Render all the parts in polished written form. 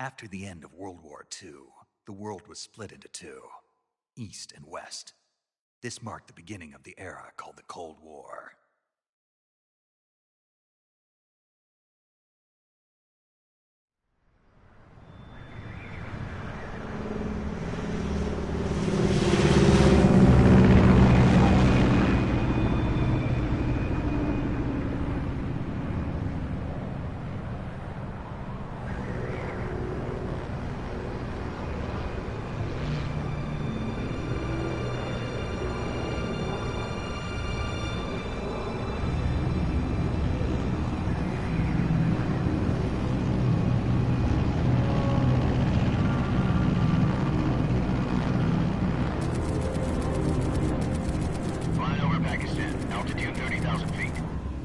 After the end of World War II, the world was split into two, East and West. This marked the beginning of the era called the Cold War.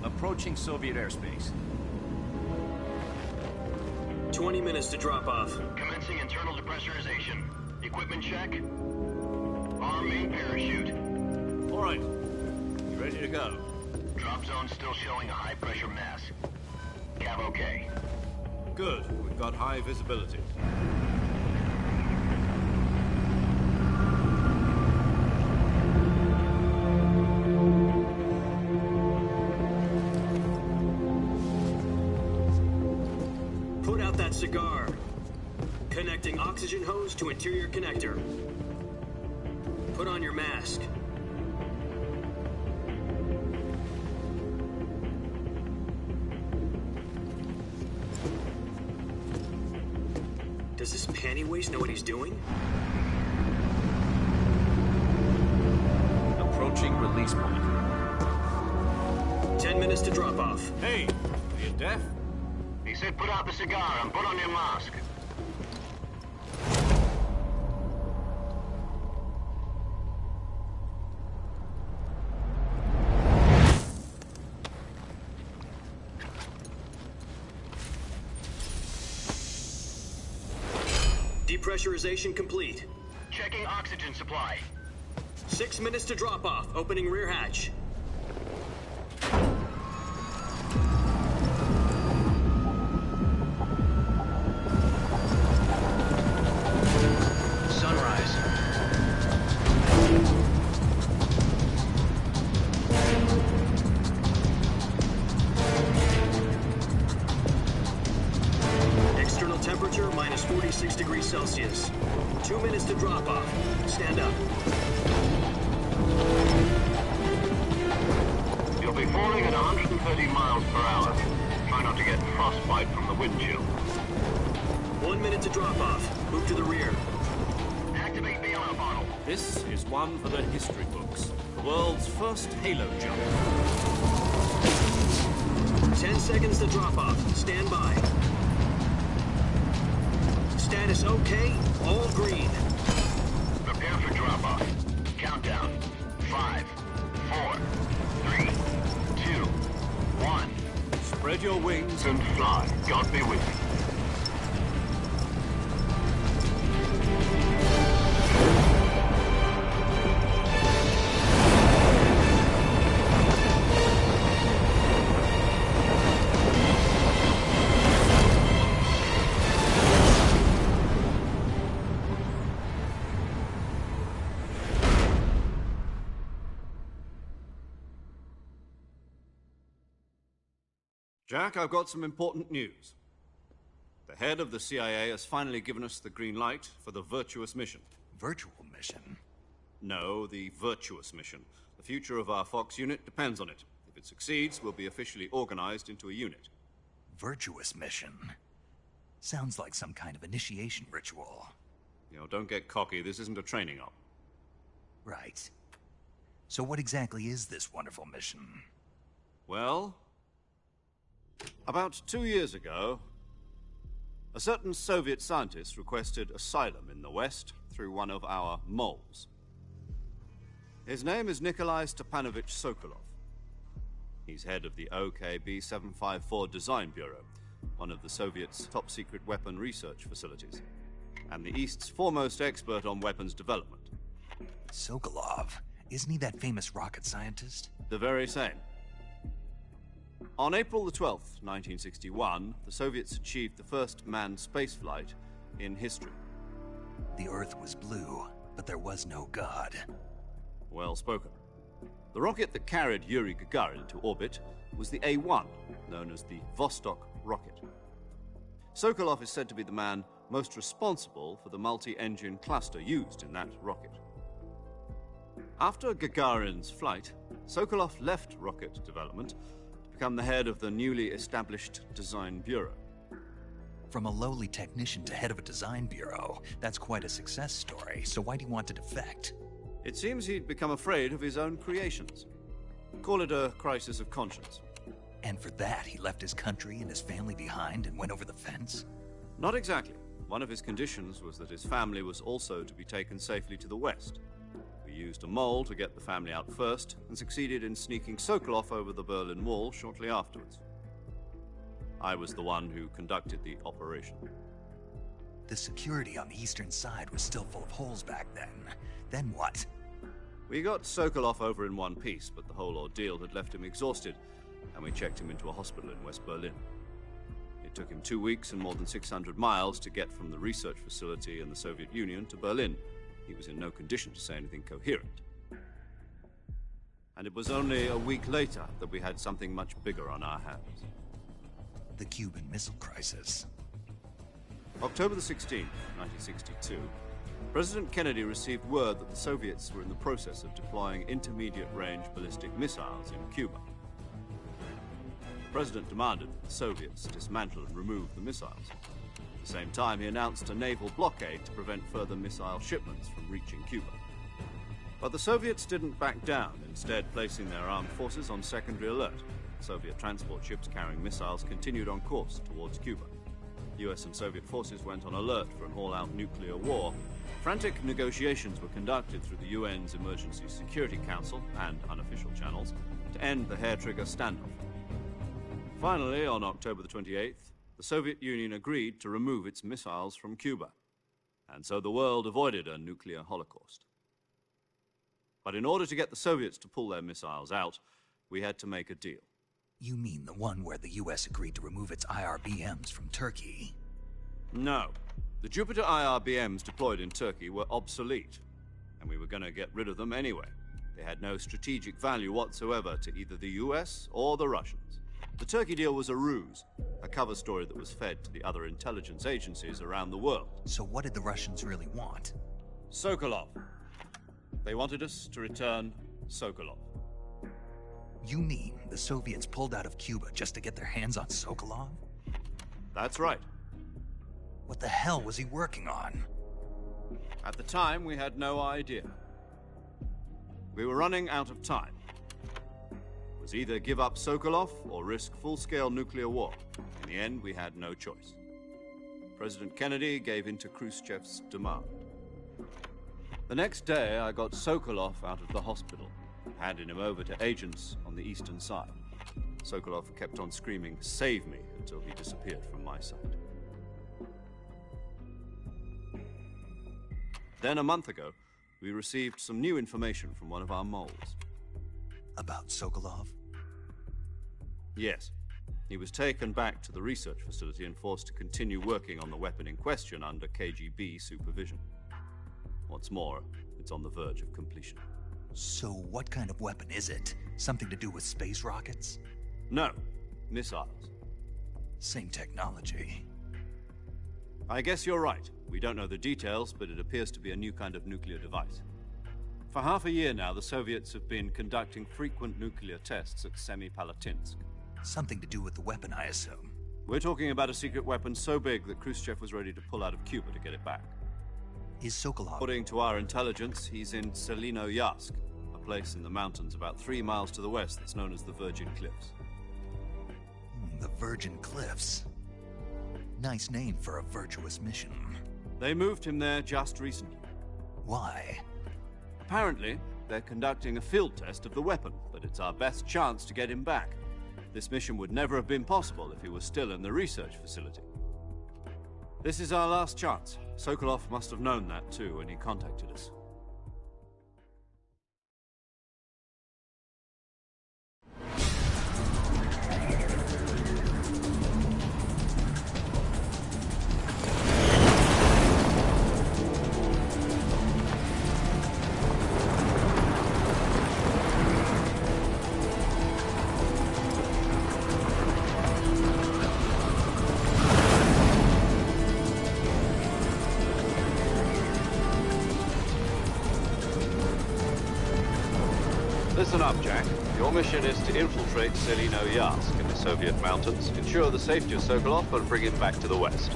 Approaching Soviet airspace. 20 minutes to drop off. Commencing internal depressurization. Equipment check. Arm main parachute. All right. You ready to go? Drop zone still showing a high pressure mass. Cav okay. Good. We've got high visibility. Cigar. Connecting oxygen hose to interior connector. Put on your mask. Does this panty waste know what he's doing? Approaching release point. 10 minutes to drop off. Hey, are you deaf? He said put out the cigar and put on your mask. Depressurization complete. Checking oxygen supply. 6 minutes to drop off. Opening rear hatch. Temperature minus 46 degrees Celsius. 2 minutes to drop off. Stand up. You'll be falling at 130 miles per hour. Try not to get frostbite from the wind chill. 1 minute to drop off. Move to the rear. Activate the air bottle. This is one for the history books. The world's first halo jump. 10 seconds to drop off. Stand by. Status okay, all green. Prepare for drop-off. Countdown. 5, 4, 3, 2, 1. Spread your wings And fly. God be with you. Jack, I've got some important news. The head of the CIA has finally given us the green light for the virtuous mission. Virtual mission? No, the virtuous mission. The future of our Fox unit depends on it. If it succeeds, we'll be officially organized into a unit. Virtuous mission? Sounds like some kind of initiation ritual. You know, don't get cocky. This isn't a training op. Right. So what exactly is this wonderful mission? Well, about 2 years ago, a certain Soviet scientist requested asylum in the West through one of our moles. His name is Nikolai Stepanovich Sokolov. He's head of the OKB-754 Design Bureau, one of the Soviets' top-secret weapon research facilities, and the East's foremost expert on weapons development. Sokolov? Isn't he that famous rocket scientist? The very same. On April the 12th, 1961, the Soviets achieved the first manned spaceflight in history. The Earth was blue, but there was no God. Well spoken. The rocket that carried Yuri Gagarin to orbit was the A-1, known as the Vostok rocket. Sokolov is said to be the man most responsible for the multi-engine cluster used in that rocket. After Gagarin's flight, Sokolov left rocket development to become the head of the newly established Design Bureau. From a lowly technician to head of a design bureau, that's quite a success story, so why do you want to defect? It seems he'd become afraid of his own creations. Call it a crisis of conscience. And for that, he left his country and his family behind and went over the fence? Not exactly. One of his conditions was that his family was also to be taken safely to the west. We used a mole to get the family out first and succeeded in sneaking Sokolov over the Berlin Wall shortly afterwards. I was the one who conducted the operation. The security on the eastern side was still full of holes back then. Then what? We got Sokolov over in one piece, but the whole ordeal had left him exhausted, and we checked him into a hospital in West Berlin. It took him 2 weeks and more than 600 miles to get from the research facility in the Soviet Union to Berlin. He was in no condition to say anything coherent. And it was only a week later that we had something much bigger on our hands. The Cuban Missile Crisis. October the 16th, 1962, President Kennedy received word that the Soviets were in the process of deploying intermediate-range ballistic missiles in Cuba. The President demanded that the Soviets dismantle and remove the missiles. At the same time, he announced a naval blockade to prevent further missile shipments from reaching Cuba. But the Soviets didn't back down, instead placing their armed forces on secondary alert. Soviet transport ships carrying missiles continued on course towards Cuba. US and Soviet forces went on alert for an all-out nuclear war. Frantic negotiations were conducted through the UN's Emergency Security Council and unofficial channels to end the hair-trigger standoff. Finally, on October the 28th, the Soviet Union agreed to remove its missiles from Cuba, and so the world avoided a nuclear holocaust. But in order to get the Soviets to pull their missiles out, we had to make a deal. You mean the one where the US agreed to remove its IRBMs from Turkey? No. The Jupiter IRBMs deployed in Turkey were obsolete, and we were going to get rid of them anyway. They had no strategic value whatsoever to either the US or the Russians. The Turkey deal was a ruse, a cover story that was fed to the other intelligence agencies around the world. So what did the Russians really want? Sokolov. They wanted us to return Sokolov. You mean the Soviets pulled out of Cuba just to get their hands on Sokolov? That's right. What the hell was he working on? At the time, we had no idea. We were running out of time. It was either give up Sokolov or risk full-scale nuclear war. In the end, we had no choice. President Kennedy gave in to Khrushchev's demand. The next day, I got Sokolov out of the hospital, handing him over to agents on the eastern side. Sokolov kept on screaming, "Save me," until he disappeared from my sight. Then, a month ago, we received some new information from one of our moles. About Sokolov? Yes. He was taken back to the research facility and forced to continue working on the weapon in question under KGB supervision. What's more, it's on the verge of completion. So what kind of weapon is it? Something to do with space rockets? No, missiles. Same technology. I guess you're right. We don't know the details, but it appears to be a new kind of nuclear device. For half a year now, the Soviets have been conducting frequent nuclear tests at Semipalatinsk. Something to do with the weapon, I assume. We're talking about a secret weapon so big that Khrushchev was ready to pull out of Cuba to get it back. Is Sokolov... According to our intelligence, he's in Selino-Yarsk, a place in the mountains about 3 miles to the west that's known as the Virgin Cliffs. The Virgin Cliffs. Nice name for a virtuous mission. They moved him there just recently. Why? Apparently, they're conducting a field test of the weapon, but it's our best chance to get him back. This mission would never have been possible if he was still in the research facility. This is our last chance. Sokolov must have known that too when he contacted us. Listen up, Jack. Your mission is to infiltrate Selino-Yarsk in the Soviet mountains, ensure the safety of Sokolov, and bring him back to the west.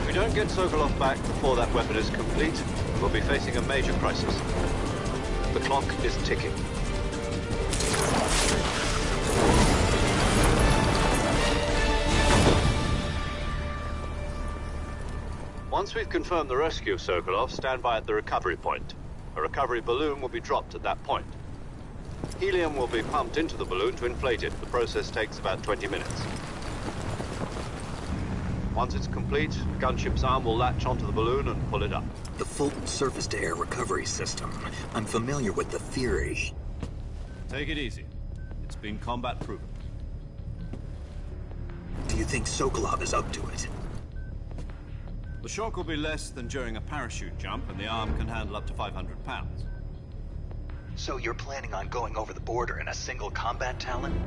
If we don't get Sokolov back before that weapon is complete, we'll be facing a major crisis. The clock is ticking. Once we've confirmed the rescue of Sokolov, stand by at the recovery point. A recovery balloon will be dropped at that point. Helium will be pumped into the balloon to inflate it. The process takes about 20 minutes. Once it's complete, the gunship's arm will latch onto the balloon and pull it up. The Fulton surface-to-air recovery system. I'm familiar with the theory. Take it easy. It's been combat-proven. Do you think Sokolov is up to it? The shock will be less than during a parachute jump, and the arm can handle up to 500 pounds. So you're planning on going over the border in a single combat Talon?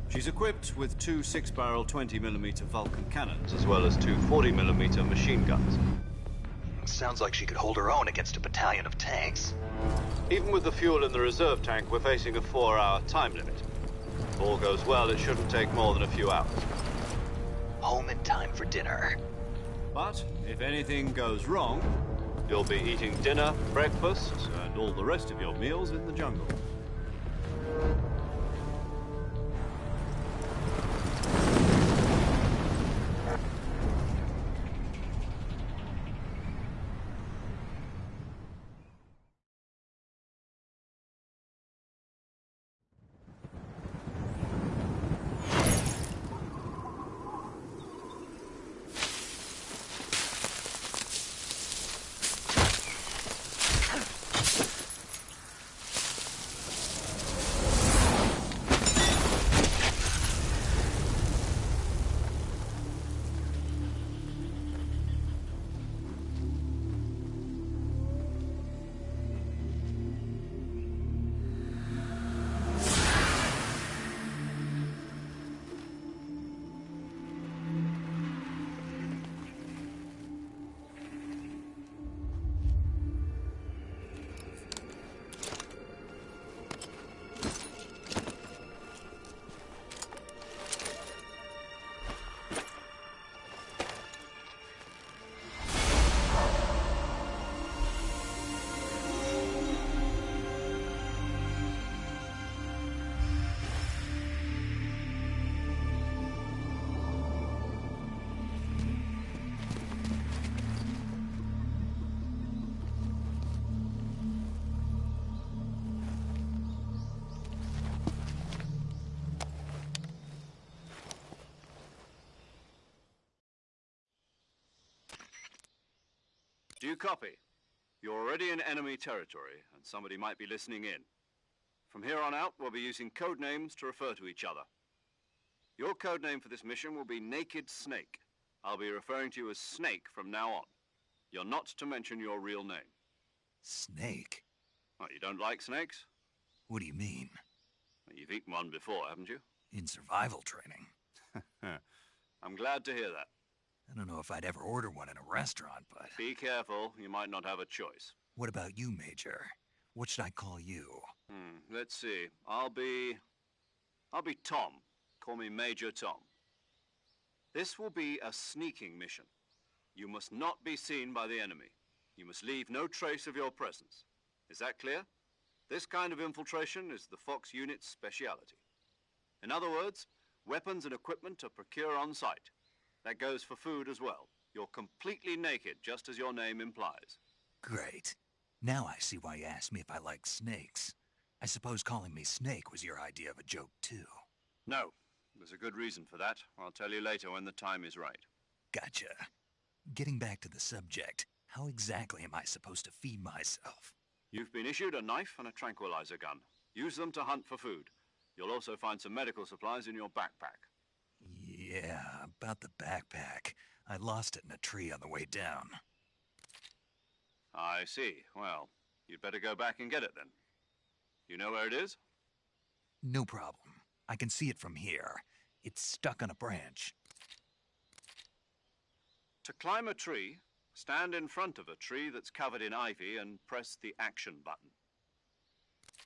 She's equipped with two 6-barrel 20mm Vulcan cannons, as well as two 40mm machine guns. Sounds like she could hold her own against a battalion of tanks. Even with the fuel in the reserve tank, we're facing a 4-hour time limit. If all goes well, it shouldn't take more than a few hours. Home in time for dinner. But if anything goes wrong, you'll be eating dinner, breakfast, and all the rest of your meals in the jungle. Do you copy? You're already in enemy territory, and somebody might be listening in. From here on out, we'll be using code names to refer to each other. Your code name for this mission will be Naked Snake. I'll be referring to you as Snake from now on. You're not to mention your real name. Snake? Oh, you don't like snakes? What do you mean? Well, you've eaten one before, haven't you? In survival training. I'm glad to hear that. I don't know if I'd ever order one in a restaurant, but... Be careful, you might not have a choice. What about you, Major? What should I call you? Let's see. I'll be Tom. Call me Major Tom. This will be a sneaking mission. You must not be seen by the enemy. You must leave no trace of your presence. Is that clear? This kind of infiltration is the Fox unit's speciality. In other words, weapons and equipment are procured on site. That goes for food as well. You're completely naked, just as your name implies. Great. Now I see why you asked me if I like snakes. I suppose calling me Snake was your idea of a joke, too. No. There's a good reason for that. I'll tell you later when the time is right. Gotcha. Getting back to the subject, how exactly am I supposed to feed myself? You've been issued a knife and a tranquilizer gun. Use them to hunt for food. You'll also find some medical supplies in your backpack. Yeah, about the backpack. I lost it in a tree on the way down. I see. Well, you'd better go back and get it then. You know where it is? No problem. I can see it from here. It's stuck on a branch. To climb a tree, stand in front of a tree that's covered in ivy and press the action button.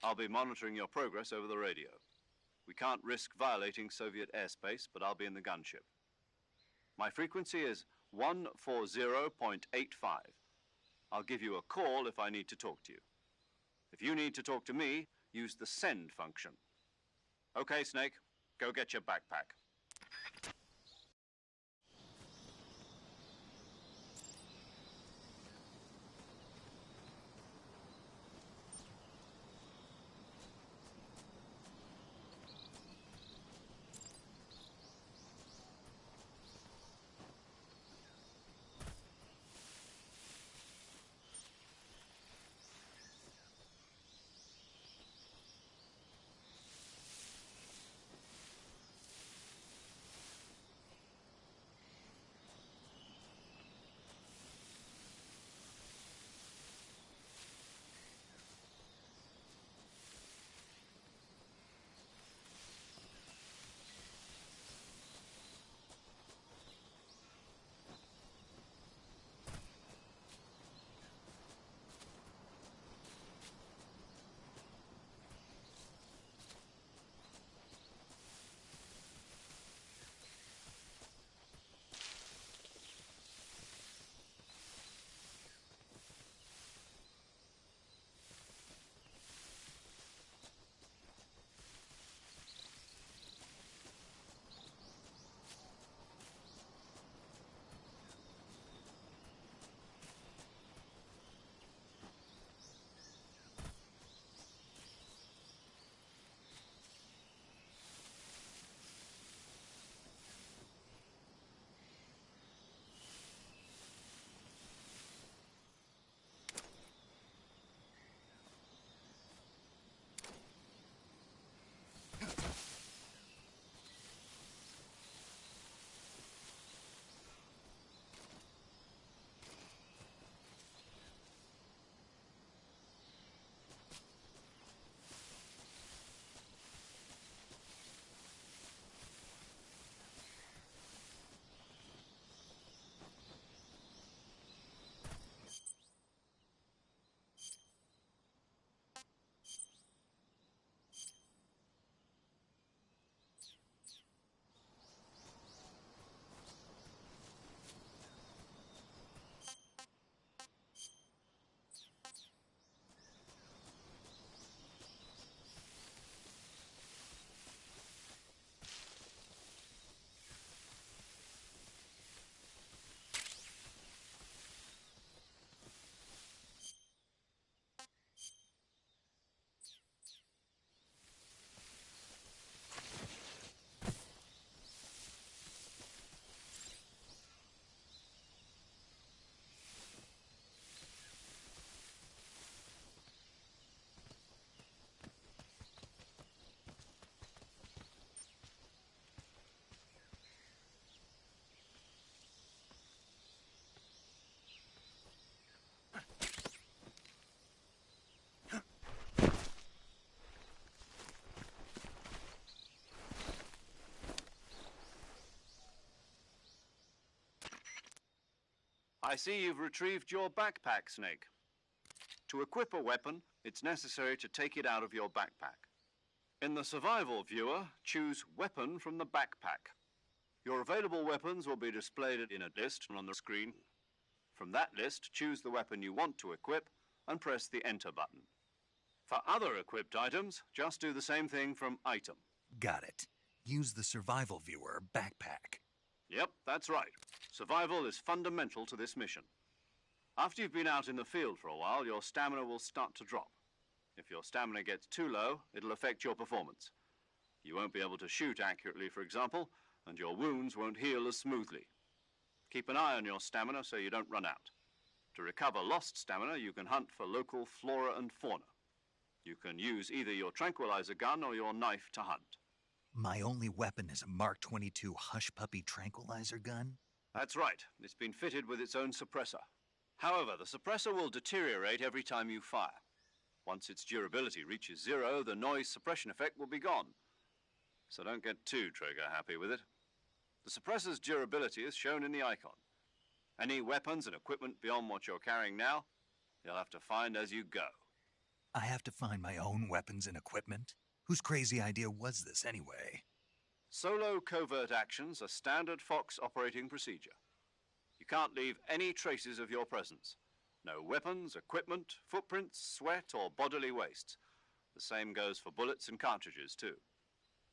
I'll be monitoring your progress over the radio. We can't risk violating Soviet airspace, but I'll be in the gunship. My frequency is 140.85. I'll give you a call if I need to talk to you. If you need to talk to me, use the send function. Okay, Snake, go get your backpack. I see you've retrieved your backpack, Snake. To equip a weapon, it's necessary to take it out of your backpack. In the survival viewer, choose Weapon from the backpack. Your available weapons will be displayed in a list on the screen. From that list, choose the weapon you want to equip and press the Enter button. For other equipped items, just do the same thing from Item. Got it. Use the survival viewer backpack. Yep, that's right. Survival is fundamental to this mission. After you've been out in the field for a while, your stamina will start to drop. If your stamina gets too low, it'll affect your performance. You won't be able to shoot accurately, for example, and your wounds won't heal as smoothly. Keep an eye on your stamina so you don't run out. To recover lost stamina, you can hunt for local flora and fauna. You can use either your tranquilizer gun or your knife to hunt. My only weapon is a Mark 22 Hush Puppy tranquilizer gun? That's right. It's been fitted with its own suppressor. However, the suppressor will deteriorate every time you fire. Once its durability reaches 0, the noise suppression effect will be gone. So don't get too trigger happy with it. The suppressor's durability is shown in the icon. Any weapons and equipment beyond what you're carrying now, you'll have to find as you go. I have to find my own weapons and equipment? Whose crazy idea was this anyway? Solo covert actions are standard Fox operating procedure. You can't leave any traces of your presence. No weapons, equipment, footprints, sweat, or bodily wastes. The same goes for bullets and cartridges, too.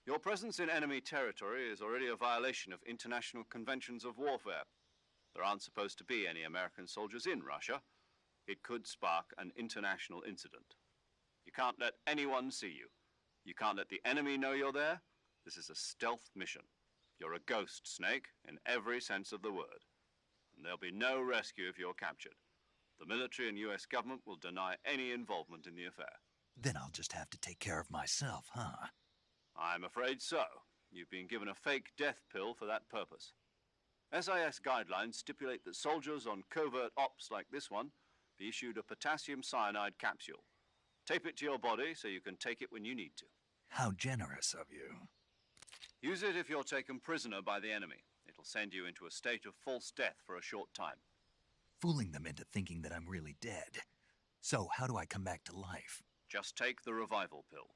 Your presence in enemy territory is already a violation of international conventions of warfare. There aren't supposed to be any American soldiers in Russia. It could spark an international incident. You can't let anyone see you. You can't let the enemy know you're there. This is a stealth mission. You're a ghost, Snake, in every sense of the word. And there'll be no rescue if you're captured. The military and U.S. government will deny any involvement in the affair. Then I'll just have to take care of myself, huh? I'm afraid so. You've been given a fake death pill for that purpose. SIS guidelines stipulate that soldiers on covert ops like this one be issued a potassium cyanide capsule. Tape it to your body so you can take it when you need to. How generous of you. Use it if you're taken prisoner by the enemy. It'll send you into a state of false death for a short time. Fooling them into thinking that I'm really dead. So how do I come back to life? Just take the revival pill.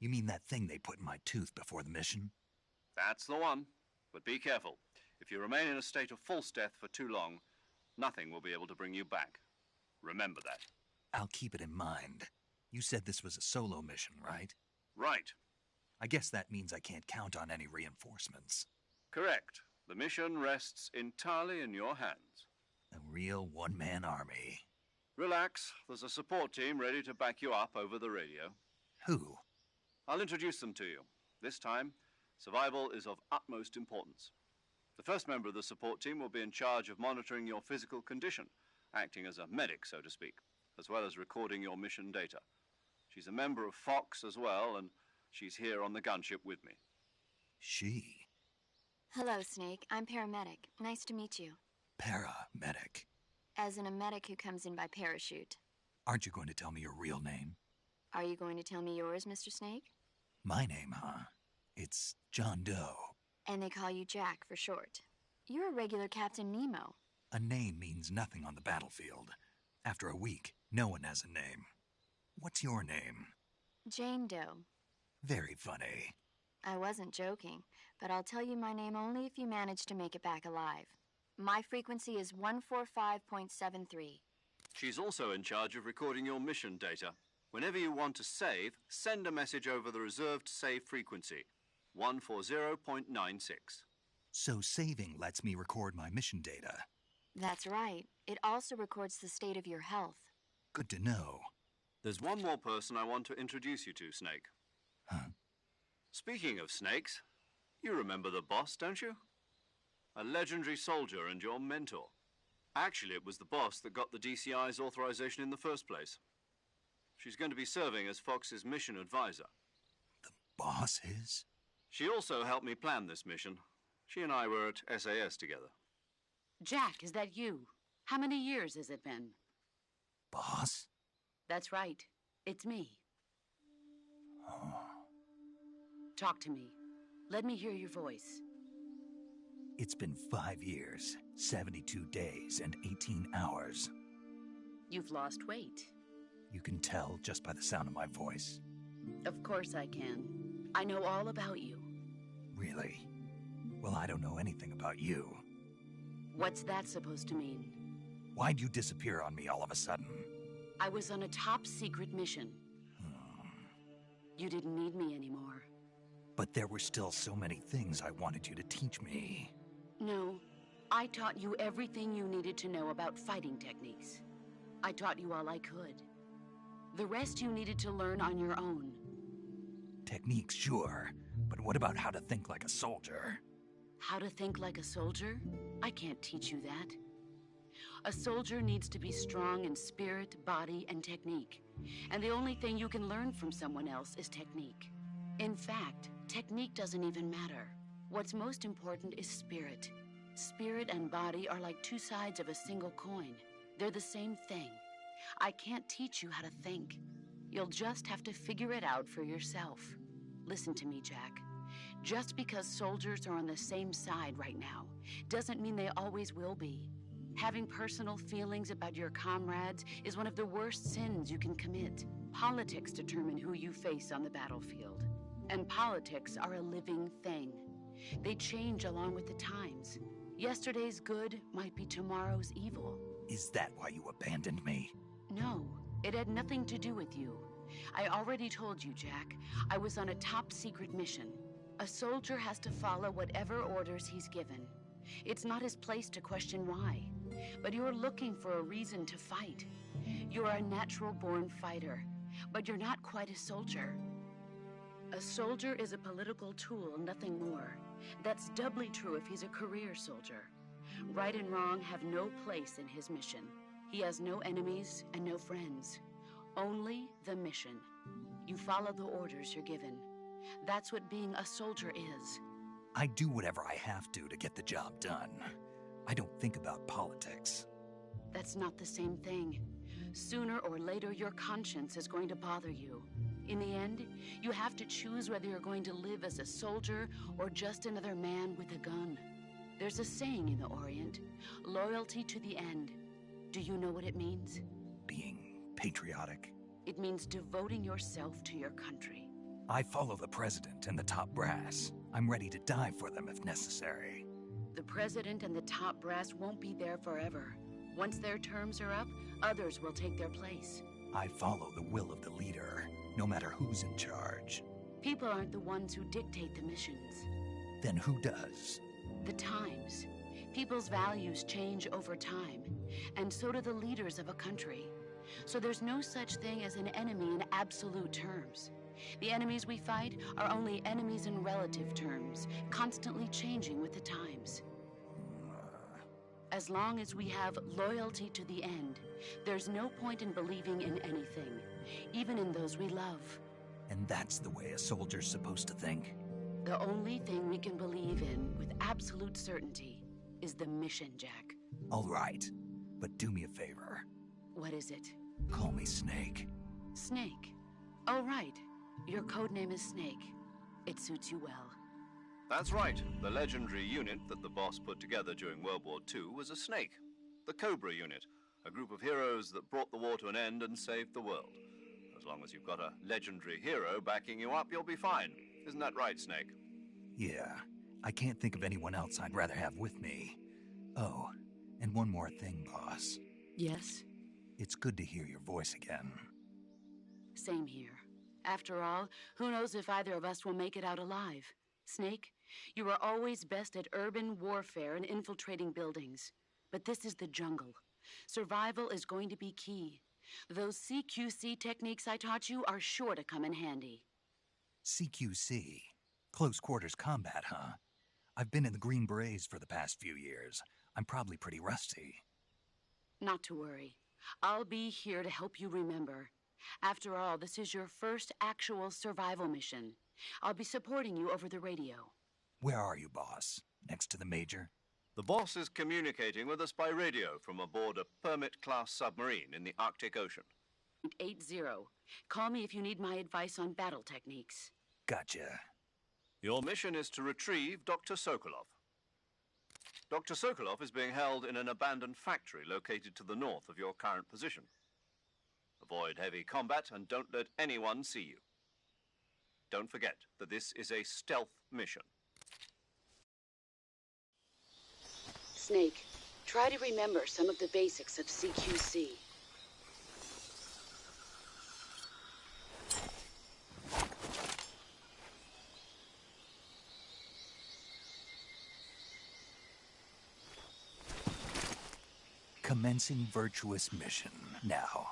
You mean that thing they put in my tooth before the mission? That's the one. But be careful. If you remain in a state of false death for too long, nothing will be able to bring you back. Remember that. I'll keep it in mind. You said this was a solo mission, right? Right. I guess that means I can't count on any reinforcements. Correct. The mission rests entirely in your hands. A real one-man army. Relax. There's a support team ready to back you up over the radio. Who? I'll introduce them to you. This time, survival is of utmost importance. The first member of the support team will be in charge of monitoring your physical condition, acting as a medic, so to speak, as well as recording your mission data. She's a member of Fox as well, and she's here on the gunship with me. She? Hello, Snake. I'm paramedic. Nice to meet you. Paramedic. As in a medic who comes in by parachute. Aren't you going to tell me your real name? Are you going to tell me yours, Mr. Snake? My name, huh? It's John Doe. And they call you Jack for short. You're a regular Captain Nemo. A name means nothing on the battlefield. After a week, no one has a name. What's your name? Jane Doe. Very funny. I wasn't joking, but I'll tell you my name only if you manage to make it back alive. My frequency is 145.73. She's also in charge of recording your mission data. Whenever you want to save, send a message over the reserved save frequency, 140.96. So saving lets me record my mission data. That's right. It also records the state of your health. Good to know. There's one more person I want to introduce you to, Snake. Huh? Speaking of snakes, you remember the boss, don't you? A legendary soldier and your mentor. Actually, it was the boss that got the DCI's authorization in the first place. She's going to be serving as Fox's mission advisor. The boss is? She also helped me plan this mission. She and I were at SAS together. Jack, is that you? How many years has it been? Boss? That's right. It's me. Oh. Talk to me. Let me hear your voice. It's been 5 years, 72 days, and 18 hours. You've lost weight. You can tell just by the sound of my voice. Of course I can. I know all about you. Really? Well, I don't know anything about you. What's that supposed to mean? Why'd you disappear on me all of a sudden? I was on a top-secret mission. You didn't need me anymore. But there were still so many things I wanted you to teach me. No, I taught you everything you needed to know about fighting techniques. I taught you all I could. The rest you needed to learn on your own. Techniques, sure. But what about how to think like a soldier? How to think like a soldier? I can't teach you that. A soldier needs to be strong in spirit, body, and technique. And the only thing you can learn from someone else is technique. In fact, technique doesn't even matter. What's most important is spirit. Spirit and body are like two sides of a single coin. They're the same thing. I can't teach you how to think. You'll just have to figure it out for yourself. Listen to me, Jack. Just because soldiers are on the same side right now doesn't mean they always will be. Having personal feelings about your comrades is one of the worst sins you can commit. Politics determine who you face on the battlefield. And politics are a living thing. They change along with the times. Yesterday's good might be tomorrow's evil. Is that why you abandoned me? No, it had nothing to do with you. I already told you, Jack. I was on a top-secret mission. A soldier has to follow whatever orders he's given. It's not his place to question why. But you're looking for a reason to fight. You're a natural-born fighter, but you're not quite a soldier. A soldier is a political tool, nothing more. That's doubly true if he's a career soldier. Right and wrong have no place in his mission. He has no enemies and no friends. Only the mission. You follow the orders you're given. That's what being a soldier is. I do whatever I have to get the job done. I don't think about politics. That's not the same thing. Sooner or later, your conscience is going to bother you. In the end, you have to choose whether you're going to live as a soldier or just another man with a gun. There's a saying in the Orient, loyalty to the end. Do you know what it means? Being patriotic. It means devoting yourself to your country. I follow the president and the top brass. I'm ready to die for them if necessary. The president and the top brass won't be there forever. Once their terms are up, others will take their place. I follow the will of the leader, no matter who's in charge. People aren't the ones who dictate the missions. Then who does? The times. People's values change over time, and so do the leaders of a country. So there's no such thing as an enemy in absolute terms. The enemies we fight are only enemies in relative terms, constantly changing with the times. As long as we have loyalty to the end, there's no point in believing in anything, even in those we love. And that's the way a soldier's supposed to think? The only thing we can believe in with absolute certainty is the mission, Jack. All right, but do me a favor. What is it? Call me Snake. Snake? Oh, right. Your codename is Snake. It suits you well. That's right. The legendary unit that the boss put together during World War II was a snake. The Cobra unit, a group of heroes that brought the war to an end and saved the world. As long as you've got a legendary hero backing you up, you'll be fine. Isn't that right, Snake? Yeah, I can't think of anyone else I'd rather have with me. Oh, and one more thing, boss. Yes? It's good to hear your voice again. Same here. After all, who knows if either of us will make it out alive? Snake, you are always best at urban warfare and infiltrating buildings. But this is the jungle. Survival is going to be key. Those CQC techniques I taught you are sure to come in handy. CQC? Close quarters combat, huh? I've been in the Green Berets for the past few years. I'm probably pretty rusty. Not to worry. I'll be here to help you remember. After all, this is your first actual survival mission. I'll be supporting you over the radio. Where are you, boss? Next to the Major? The boss is communicating with us by radio from aboard a Permit-class submarine in the Arctic Ocean. 80. Call me if you need my advice on battle techniques. Gotcha. Your mission is to retrieve Dr. Sokolov. Dr. Sokolov is being held in an abandoned factory located to the north of your current position. Avoid heavy combat and don't let anyone see you. Don't forget that this is a stealth mission. Snake, try to remember some of the basics of CQC. Commencing virtuous mission now.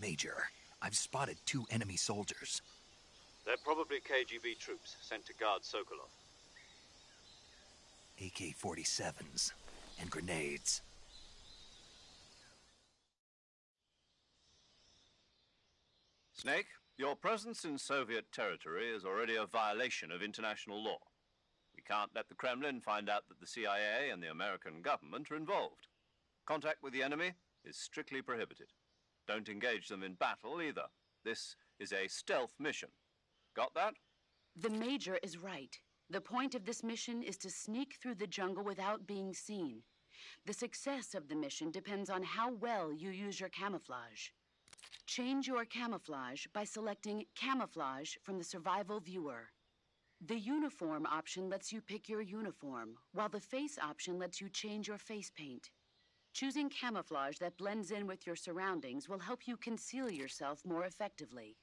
Major, I've spotted 2 enemy soldiers. They're probably KGB troops sent to guard Sokolov. AK-47s and grenades. Snake, your presence in Soviet territory is already a violation of international law. We can't let the Kremlin find out that the CIA and the American government are involved. Contact with the enemy is strictly prohibited. Don't engage them in battle either. This is a stealth mission. Got that? The Major is right. The point of this mission is to sneak through the jungle without being seen. The success of the mission depends on how well you use your camouflage. Change your camouflage by selecting Camouflage from the Survival Viewer. The Uniform option lets you pick your uniform, while the Face option lets you change your face paint. Choosing camouflage that blends in with your surroundings will help you conceal yourself more effectively.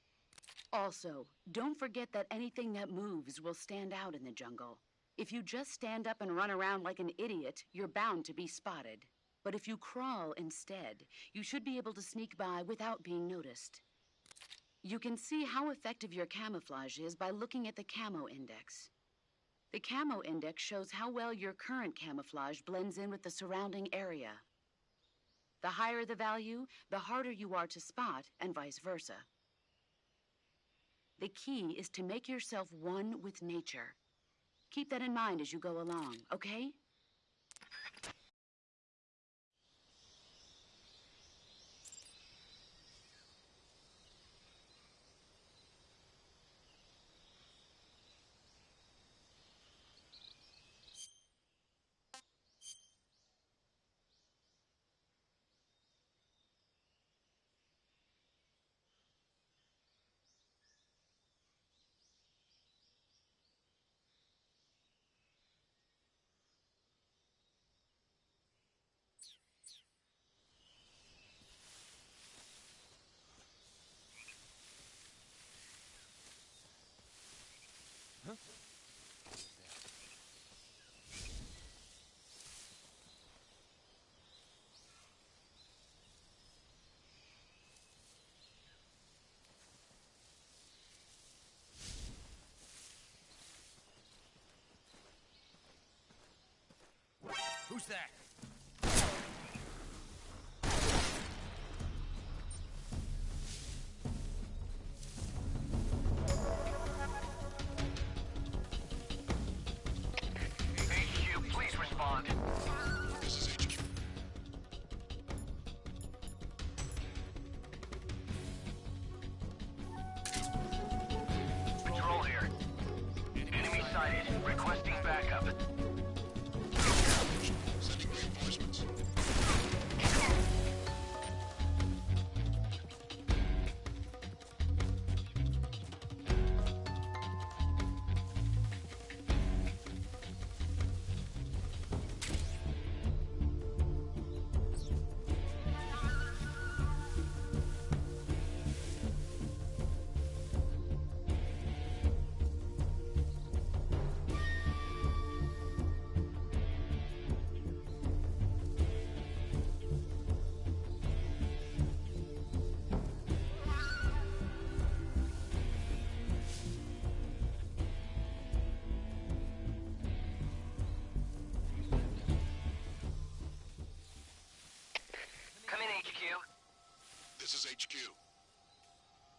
Also, don't forget that anything that moves will stand out in the jungle. If you just stand up and run around like an idiot, you're bound to be spotted. But if you crawl instead, you should be able to sneak by without being noticed. You can see how effective your camouflage is by looking at the Camo Index. The Camo Index shows how well your current camouflage blends in with the surrounding area. The higher the value, the harder you are to spot, and vice versa. The key is to make yourself one with nature. Keep that in mind as you go along, okay? Who's that? HQ, please respond. This is HQ. Patrol here. Enemy sighted. Requesting backup. Sending reinforcements. Come in, HQ. This is HQ.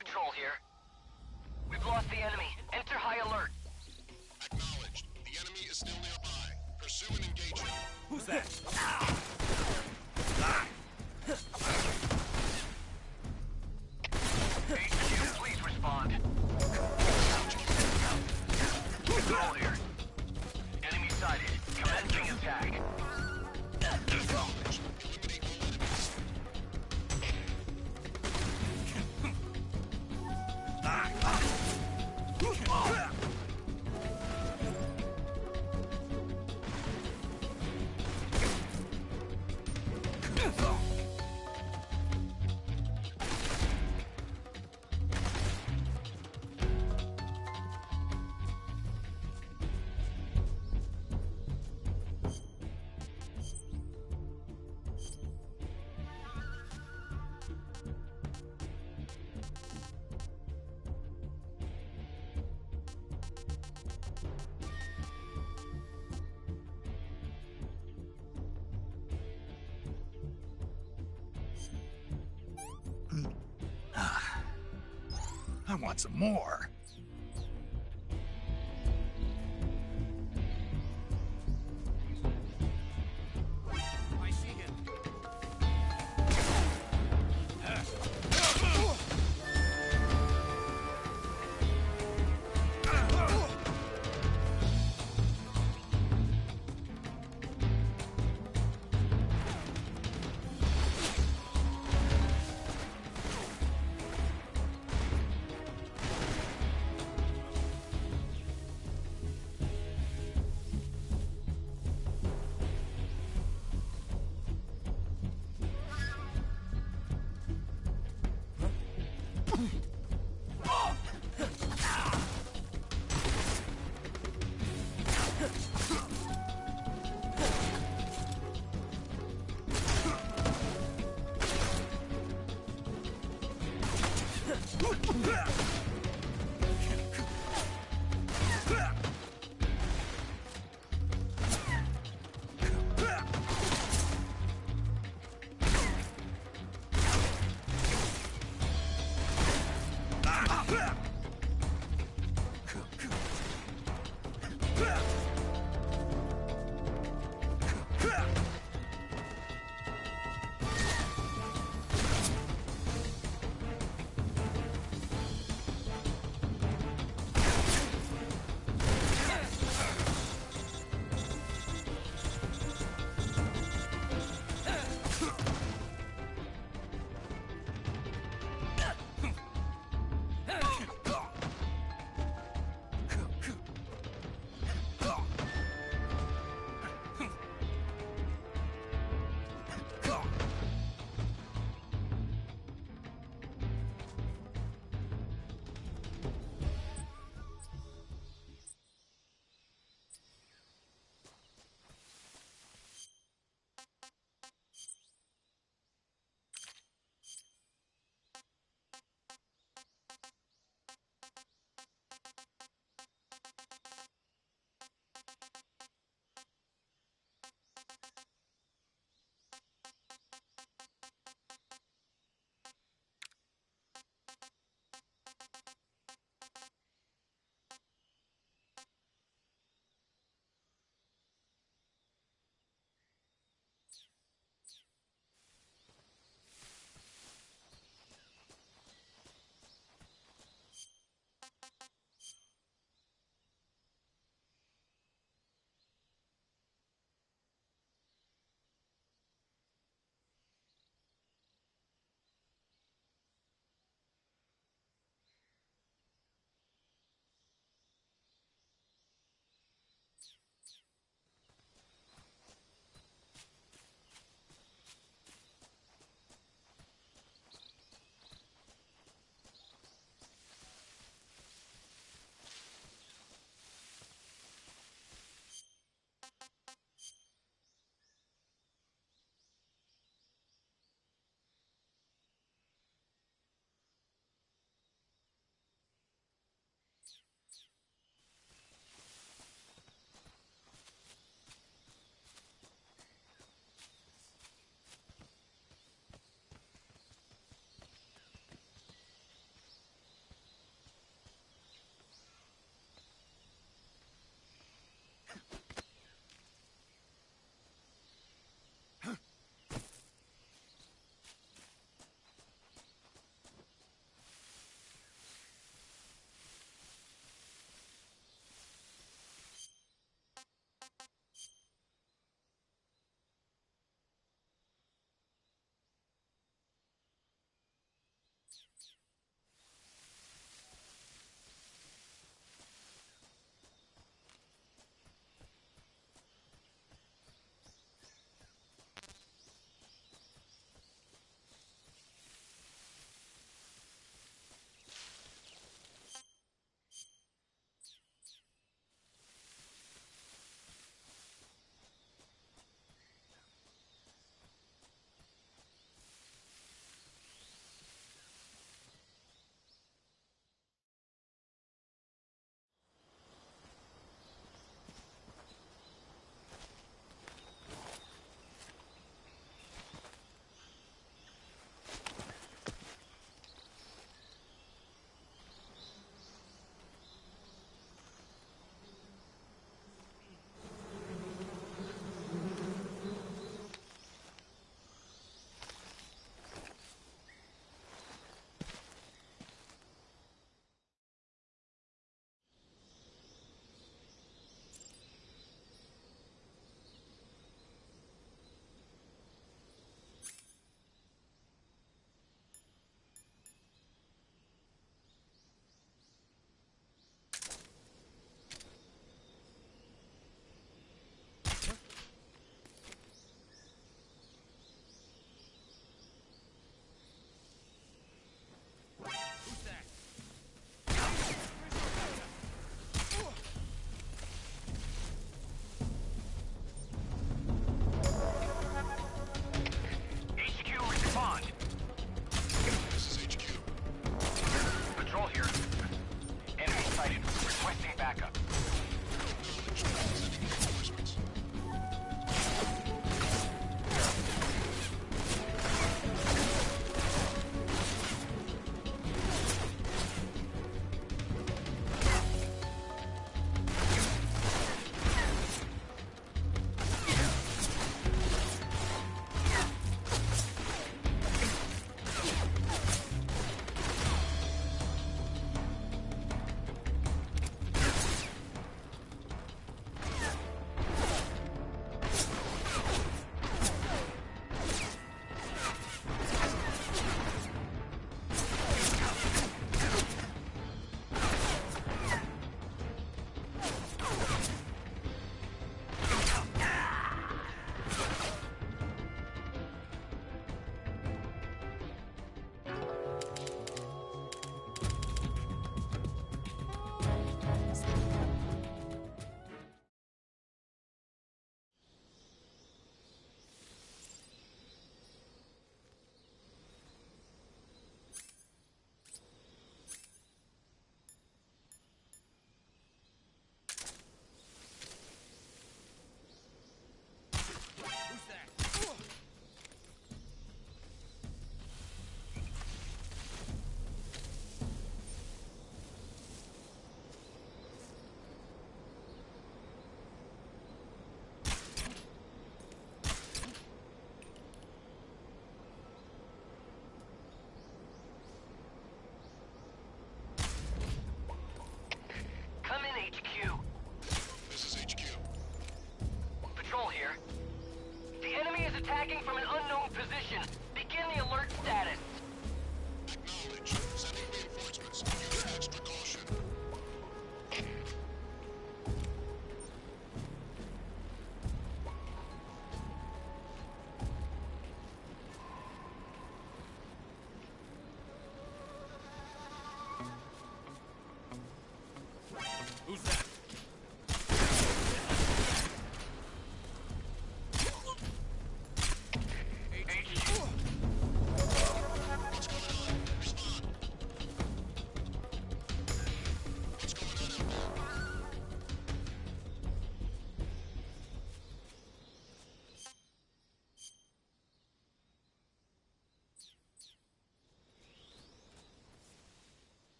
Patrol here. We've lost the enemy. Enter high alert. Acknowledged. The enemy is still nearby. Pursue and engage him. Who's that? HQ, please respond. Patrol here. Enemy sighted. Commencing attack. Eliminate all enemies. I want some more. I see him.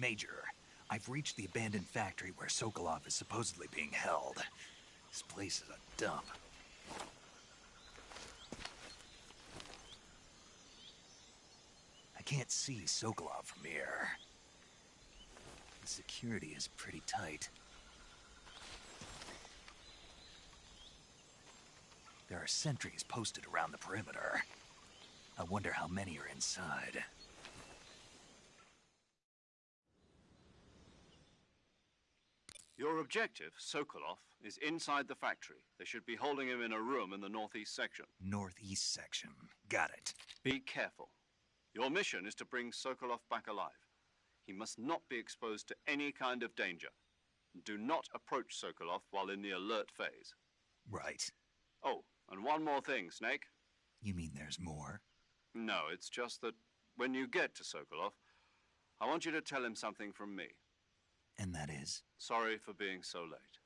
Major, I've reached the abandoned factory where Sokolov is supposedly being held. This place is a dump. I can't see Sokolov from here. The security is pretty tight. There are sentries posted around the perimeter. I wonder how many are inside. Your objective, Sokolov, is inside the factory. They should be holding him in a room in the northeast section. Northeast section. Got it. Be careful. Your mission is to bring Sokolov back alive. He must not be exposed to any kind of danger. Do not approach Sokolov while in the alert phase. Right. Oh, and one more thing, Snake. You mean there's more? No, it's just that when you get to Sokolov, I want you to tell him something from me. And that is? Sorry for being so late.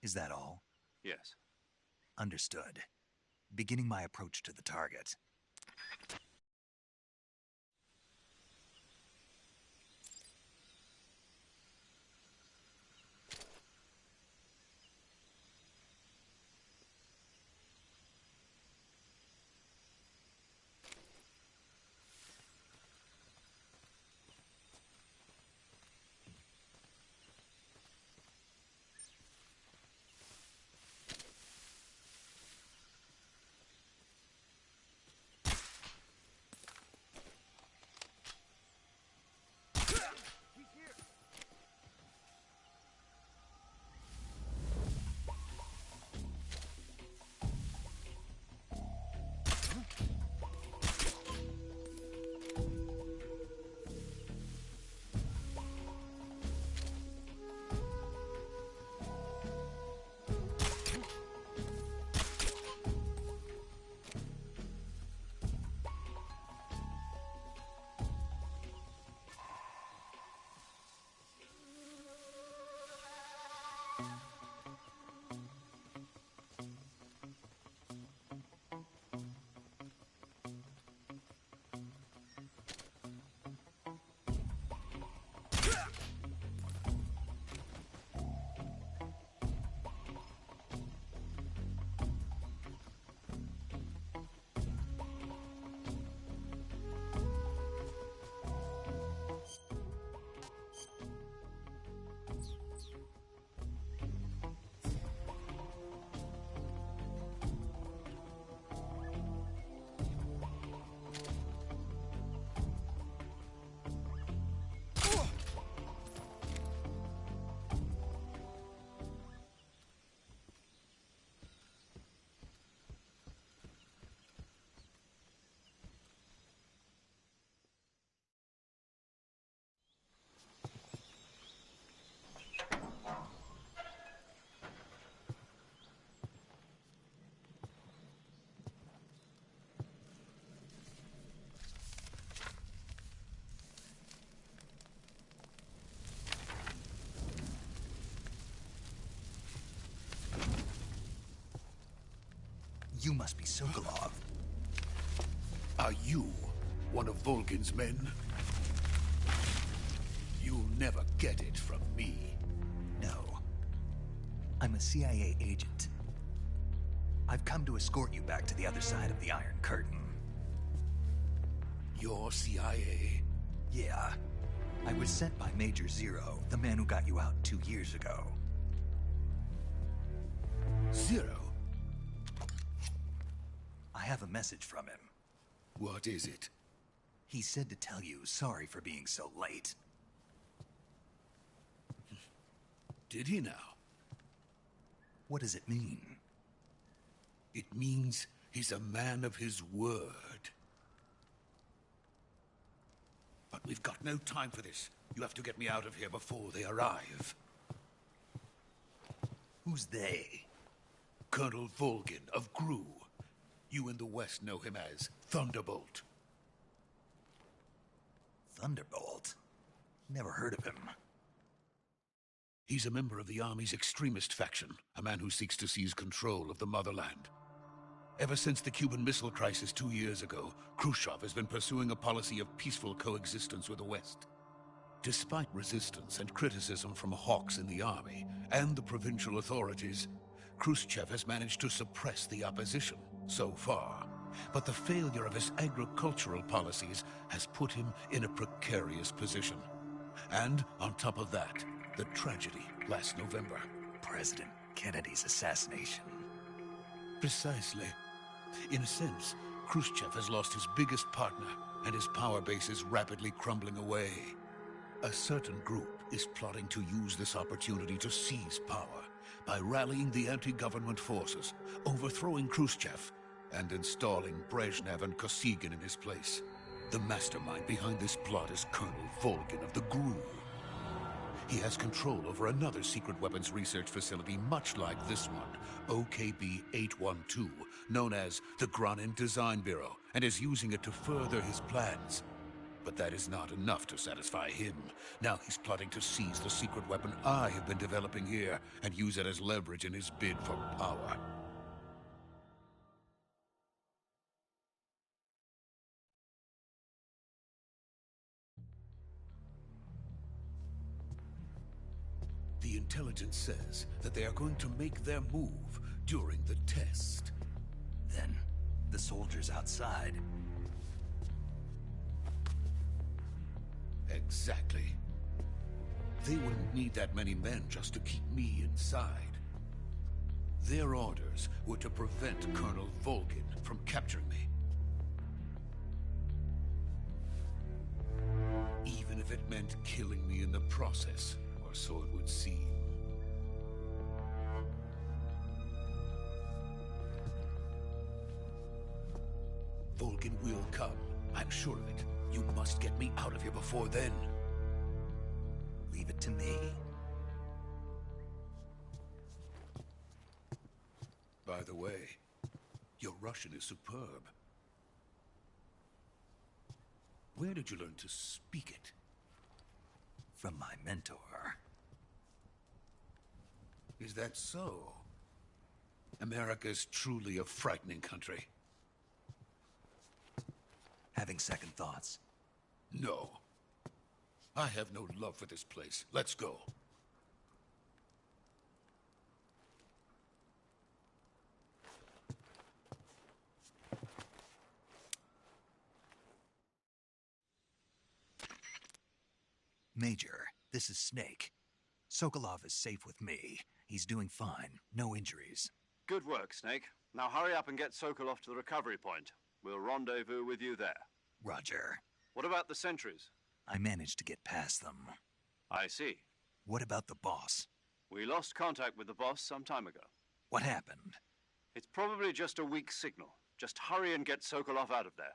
Is that all? Yes. Understood. Beginning my approach to the target. You must be Sokolov. Are you one of Volgin's men? You'll never get it from me. No. I'm a CIA agent. I've come to escort you back to the other side of the Iron Curtain. You're CIA? Yeah. I was sent by Major Zero, the man who got you out 2 years ago. Zero? I have a message from him. What is it? He said to tell you sorry for being so late. Did he now? What does it mean? It means he's a man of his word. But we've got no time for this. You have to get me out of here before they arrive. Who's they? Colonel Volgin of GRU. You in the West know him as Thunderbolt. Thunderbolt? Never heard of him. He's a member of the Army's extremist faction, a man who seeks to seize control of the motherland. Ever since the Cuban Missile Crisis 2 years ago, Khrushchev has been pursuing a policy of peaceful coexistence with the West. Despite resistance and criticism from hawks in the army and the provincial authorities, Khrushchev has managed to suppress the opposition so far. But the failure of his agricultural policies has put him in a precarious position. And on top of that, the tragedy last November. President Kennedy's assassination. Precisely. In a sense, Khrushchev has lost his biggest partner, and his power base is rapidly crumbling away. A certain group is plotting to use this opportunity to seize power by rallying the anti-government forces, overthrowing Khrushchev, and installing Brezhnev and Kosygin in his place. The mastermind behind this plot is Colonel Volgin of the GRU. He has control over another secret weapons research facility much like this one, OKB-812, known as the Granin Design Bureau, and is using it to further his plans. But that is not enough to satisfy him. Now he's plotting to seize the secret weapon I have been developing here and use it as leverage in his bid for power. The intelligence says that they are going to make their move during the test. Then, the soldiers outside. Exactly. They wouldn't need that many men just to keep me inside. Their orders were to prevent Colonel Volgin from capturing me. Even if it meant killing me in the process, or so it would seem. Volgin will come, I'm sure of it. You must get me out of here before then. Leave it to me. By the way, your Russian is superb. Where did you learn to speak it? From my mentor. Is that so? America's truly a frightening country. Having second thoughts? No. I have no love for this place. Let's go. Major, this is Snake. Sokolov is safe with me. He's doing fine. No injuries. Good work, Snake. Now hurry up and get Sokolov to the recovery point. We'll rendezvous with you there. Roger. What about the sentries? I managed to get past them. I see. What about the boss? We lost contact with the boss some time ago. What happened? It's probably just a weak signal. Just hurry and get Sokolov out of there.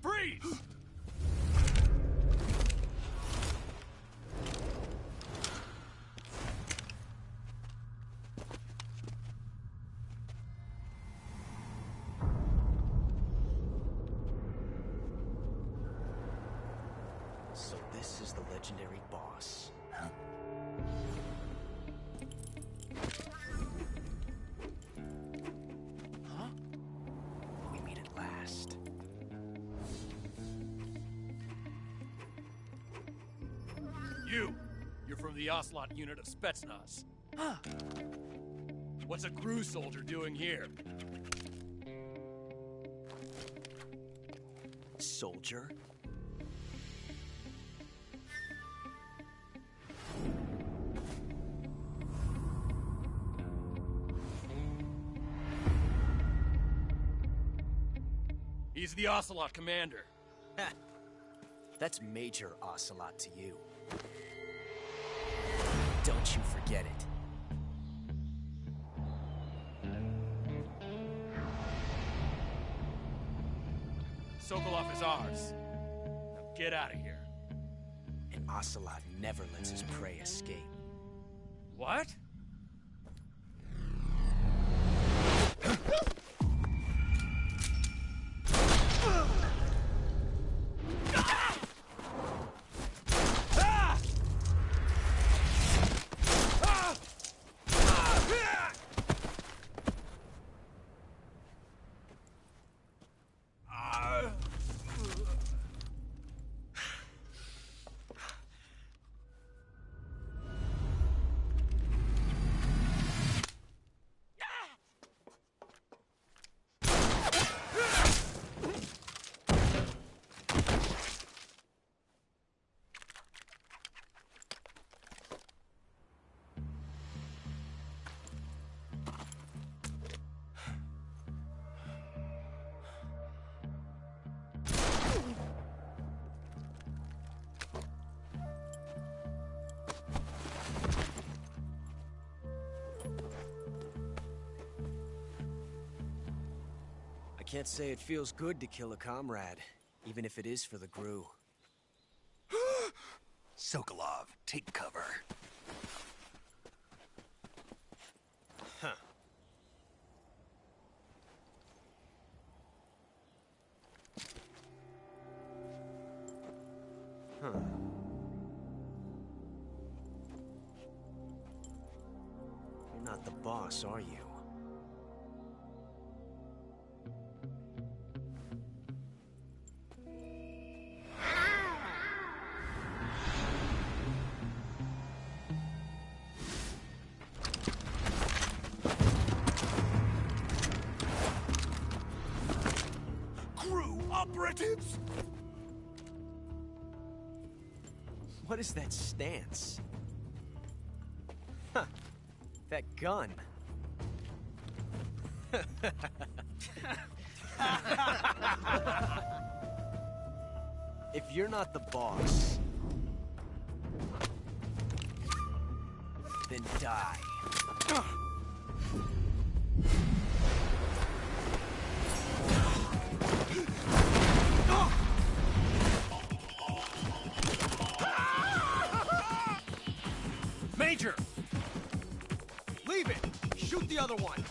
Freeze! So this is the legendary boss. Huh? Huh? We meet at last. You're from the Ocelot unit of Spetsnaz. Huh. What's a GRU soldier doing here? soldier. He's the Ocelot commander. That's Major Ocelot to you. Don't you forget it. Sokolov is ours. Now get out of here. And Ocelot never lets his prey escape. What? I can't say it feels good to kill a comrade, even if it is for the Gru. Sokolov, take cover. Huh. Huh. You're not the boss, are you? Operatives? What is that stance? Huh. That gun. If you're not the boss, then die. Major! Leave it! Shoot the other one!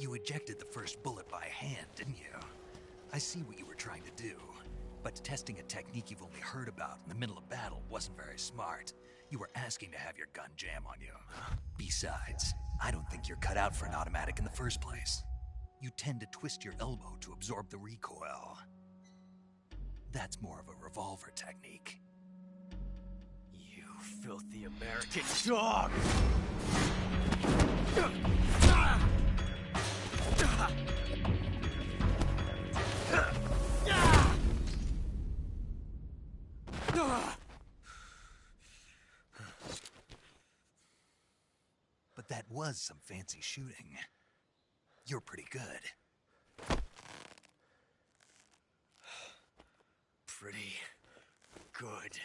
You ejected the first bullet by hand, didn't you? I see what you were trying to do. But testing a technique you've only heard about in the middle of battle wasn't very smart. You were asking to have your gun jam on you. Besides, I don't think you're cut out for an automatic in the first place. You tend to twist your elbow to absorb the recoil. That's more of a revolver technique. You filthy American dog! But that was some fancy shooting. You're pretty good. Pretty good.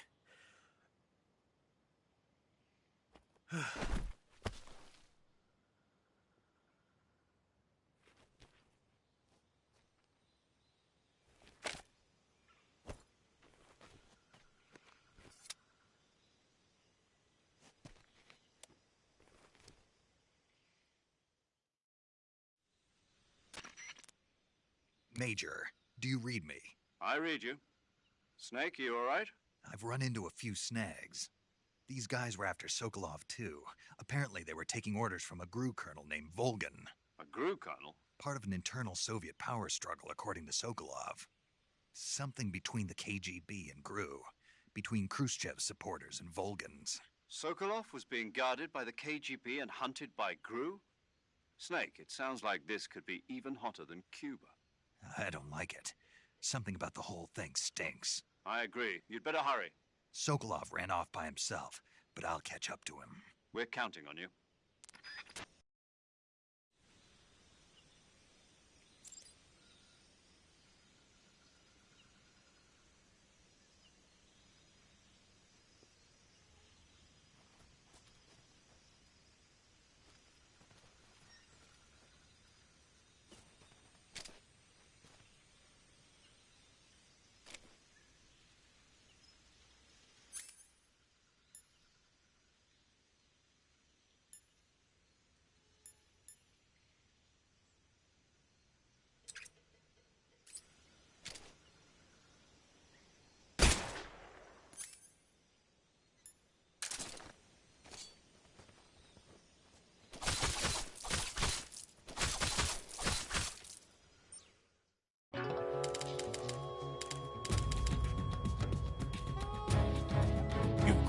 Major, do you read me? I read you. Snake, you all right? I've run into a few snags. These guys were after Sokolov, too. Apparently they were taking orders from a GRU colonel named Volgan. A GRU colonel? Part of an internal Soviet power struggle, according to Sokolov. Something between the KGB and GRU. Between Khrushchev's supporters and Volgan's. Sokolov was being guarded by the KGB and hunted by GRU? Snake, it sounds like this could be even hotter than Cuba. I don't like it. Something about the whole thing stinks. I agree. You'd better hurry. Sokolov ran off by himself, but I'll catch up to him. We're counting on you.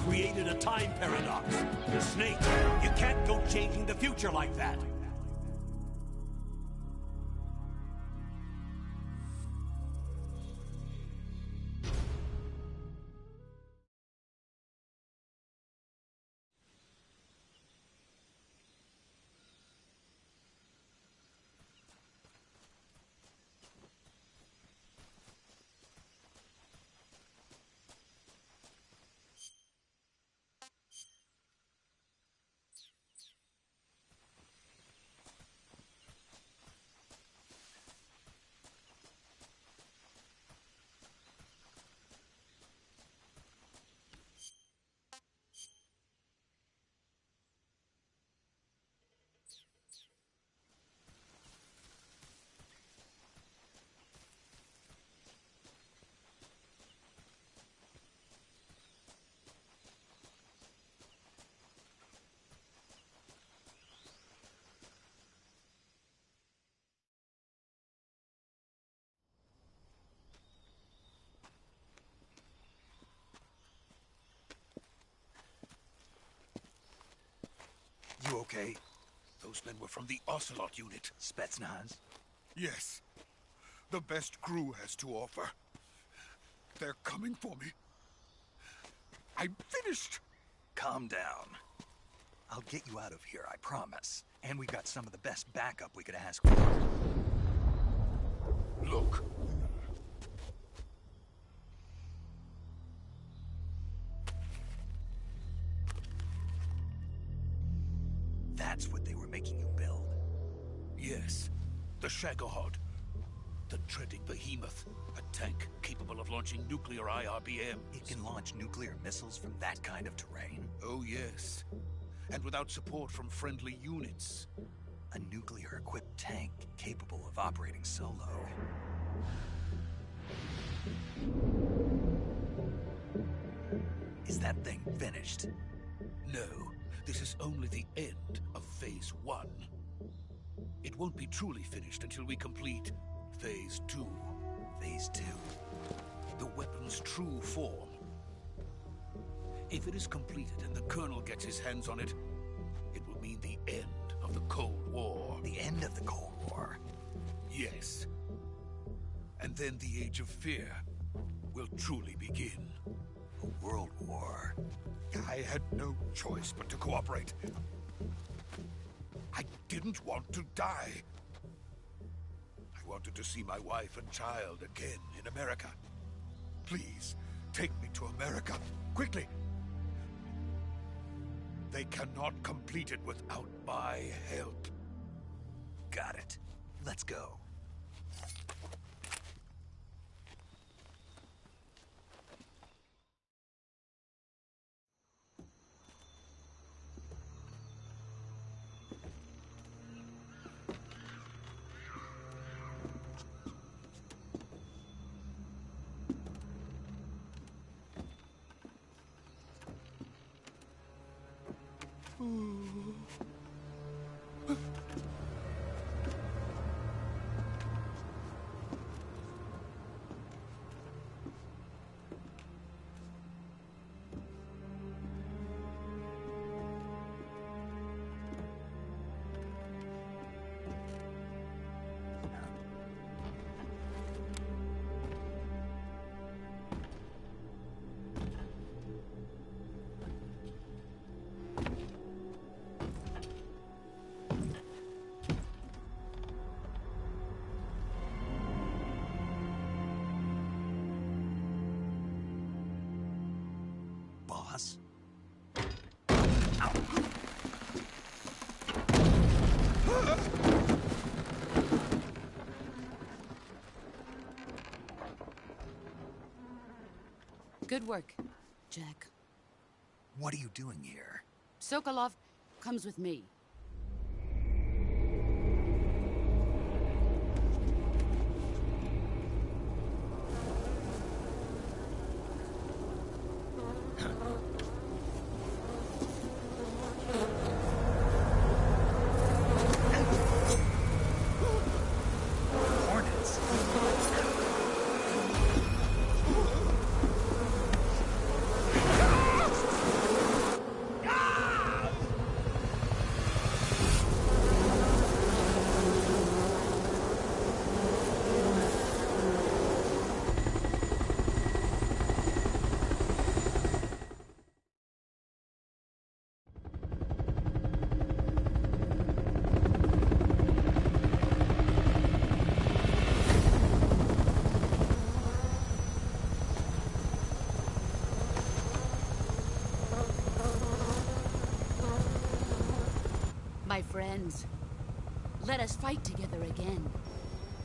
Created a time paradox. Snake, you can't go changing the future like that. You okay? Those men were from the Ocelot unit. Spetsnaz? Yes. The best GRU has to offer. They're coming for me. I'm finished. Calm down. I'll get you out of here, I promise. And we got some of the best backup we could ask for. Look. That's what they were making you build? Yes. The Shagohod. The dreaded behemoth. A tank capable of launching nuclear IRBMs. It can launch nuclear missiles from that kind of terrain? Oh, yes. And without support from friendly units. A nuclear-equipped tank capable of operating solo. Is that thing finished? No. This is only the end of Phase 1. It won't be truly finished until we complete Phase 2. Phase 2? The weapon's true form. If it is completed and the Colonel gets his hands on it, it will mean the end of the Cold War. The end of the Cold War? Yes. And then the Age of Fear will truly begin. A world war? I had no choice but to cooperate. I didn't want to die. I wanted to see my wife and child again in America. Please, take me to America, quickly. They cannot complete it without my help. Got it. Let's go. Boss? Good work, Jack. What are you doing here? Sokolov comes with me. My friends, let us fight together again.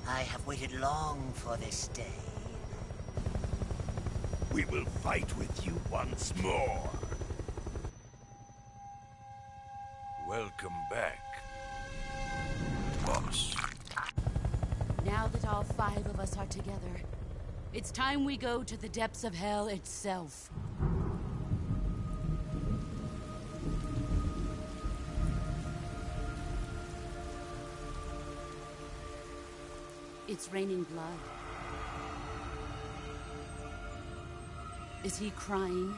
I have waited long for this day. We will fight with you once more. Welcome back, boss. Now that all 5 of us are together, it's time we go to the depths of hell itself. It's raining blood. Is he crying?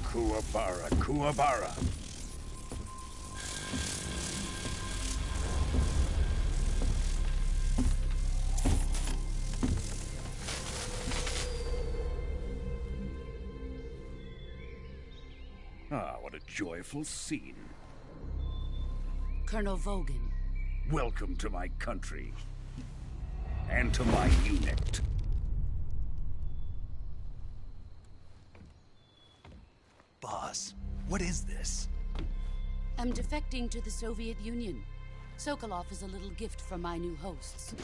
Kuwabara, Kuwabara. Ah, what a joyful scene. Colonel Vogan. Welcome to my country. And to my unit. Boss, what is this? I'm defecting to the Soviet Union. Sokolov is a little gift from my new hosts.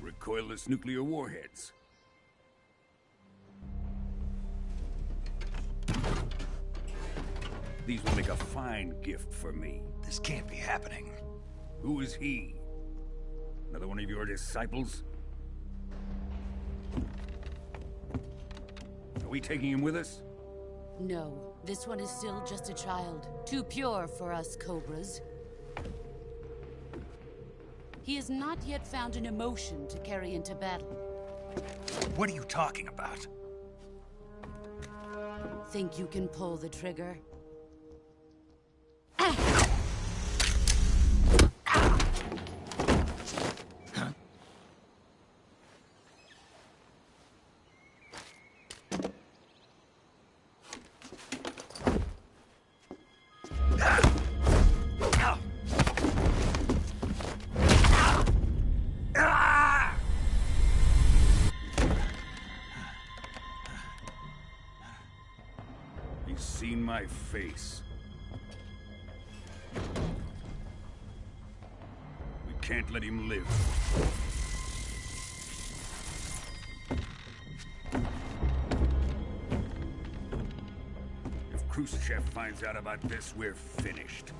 Recoilless nuclear warheads. These will make a fine gift for me. This can't be happening. Who is he? Another one of your disciples? Are we taking him with us? No, this one is still just a child. Too pure for us Cobras. He has not yet found an emotion to carry into battle. What are you talking about? Think you can pull the trigger? He's seen my face. We can't let him live. If Khrushchev finds out about this, we're finished.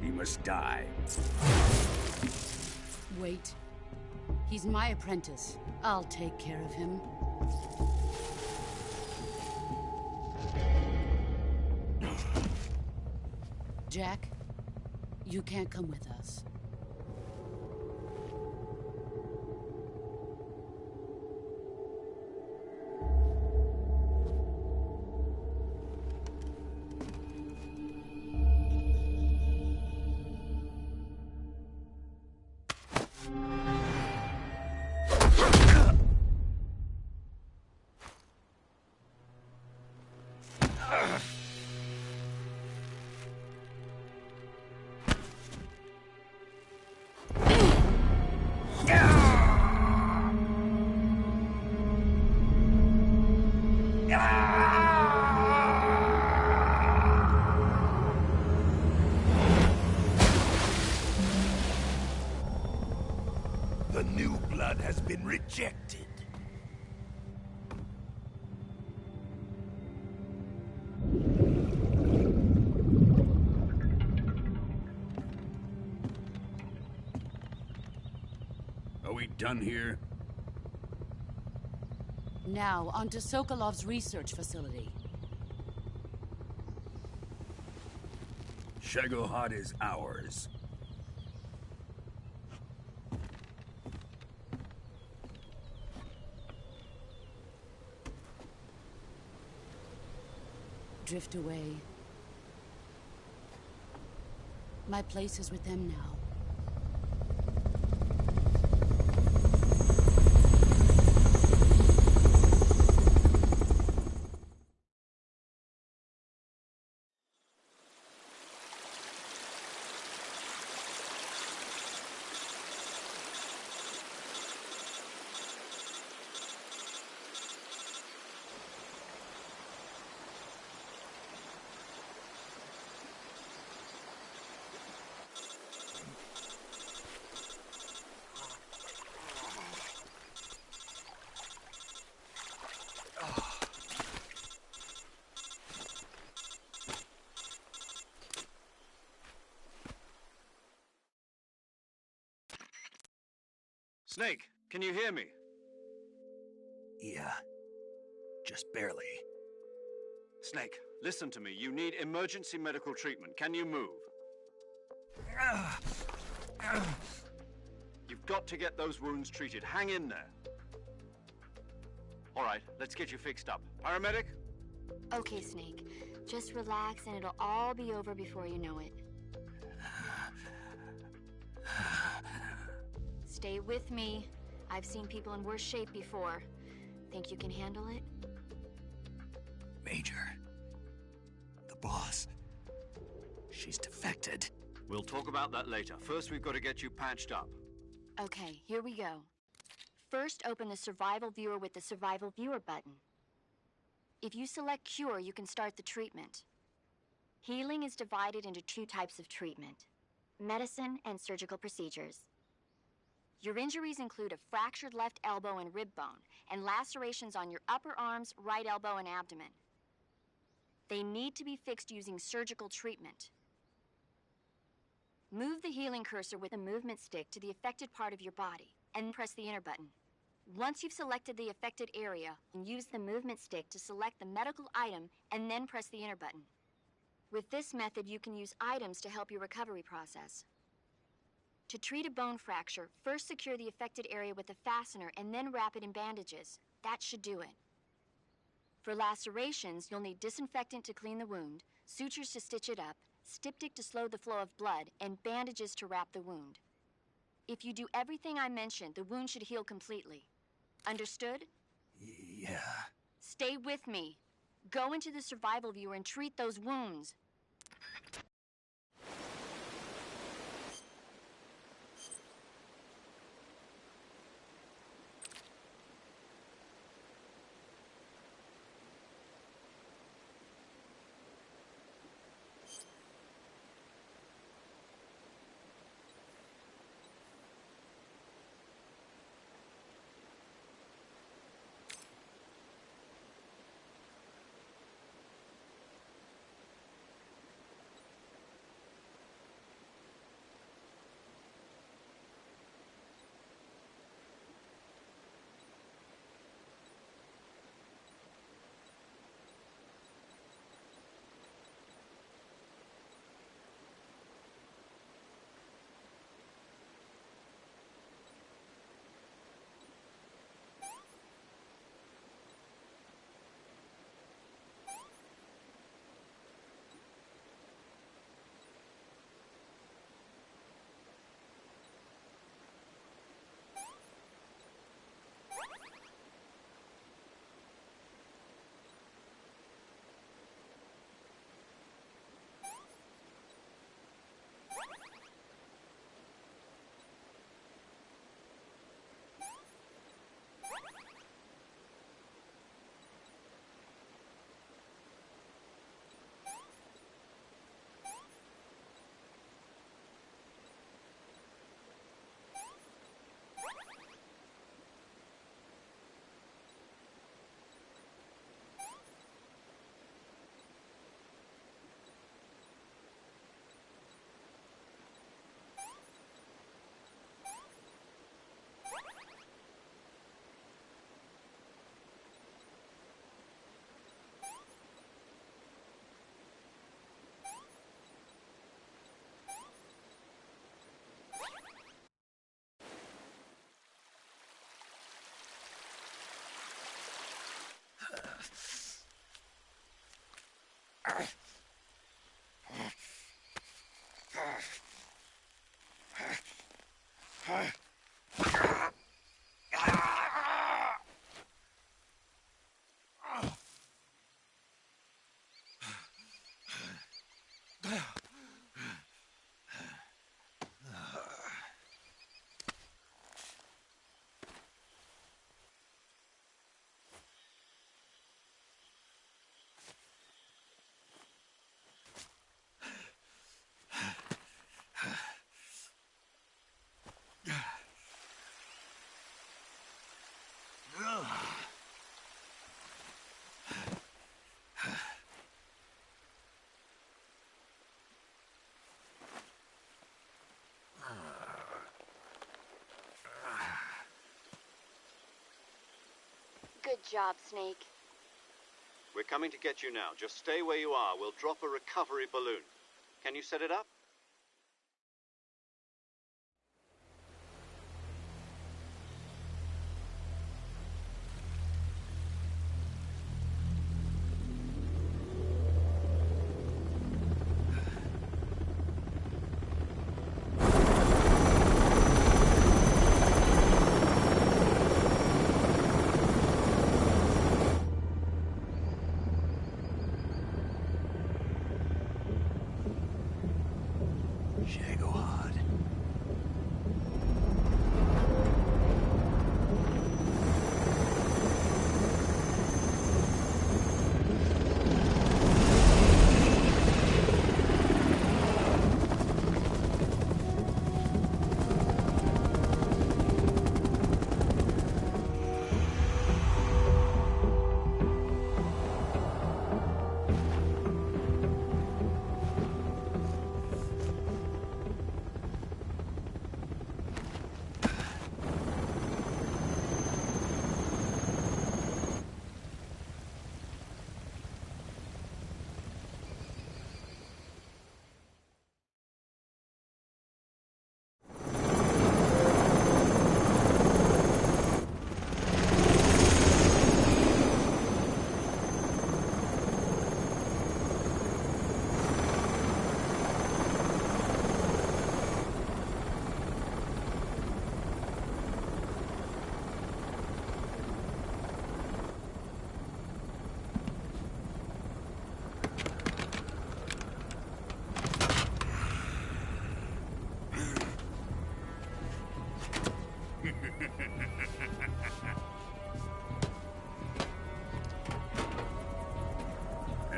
He must die. Wait. He's my apprentice. I'll take care of him. Jack, you can't come with us. The new blood has been rejected. Are we done here? Now, onto Sokolov's research facility. Shagohod is ours. Drift away. My place is with them now. Snake, can you hear me? Yeah. Just barely. Snake, listen to me. You need emergency medical treatment. Can you move? You've got to get those wounds treated. Hang in there. All right, let's get you fixed up. Paramedic? Okay, Snake. Just relax and it'll all be over before you know it. Stay with me. I've seen people in worse shape before. Think you can handle it? Major. The boss. She's defected. We'll talk about that later. First, we've got to get you patched up. Okay, here we go. First, open the Survival Viewer with the Survival Viewer button. If you select Cure, you can start the treatment. Healing is divided into two types of treatment: medicine and surgical procedures. Your injuries include a fractured left elbow and rib bone, and lacerations on your upper arms, right elbow, and abdomen. They need to be fixed using surgical treatment. Move the healing cursor with the movement stick to the affected part of your body, and press the enter button. Once you've selected the affected area, use the movement stick to select the medical item, and then press the enter button. With this method, you can use items to help your recovery process. To treat a bone fracture, first secure the affected area with a fastener and then wrap it in bandages. That should do it. For lacerations, you'll need disinfectant to clean the wound, sutures to stitch it up, styptic to slow the flow of blood, and bandages to wrap the wound. If you do everything I mentioned, the wound should heal completely. Understood? Yeah. Stay with me. Go into the survival viewer and treat those wounds. Good job, Snake. We're coming to get you now. Just stay where you are. We'll drop a recovery balloon. Can you set it up?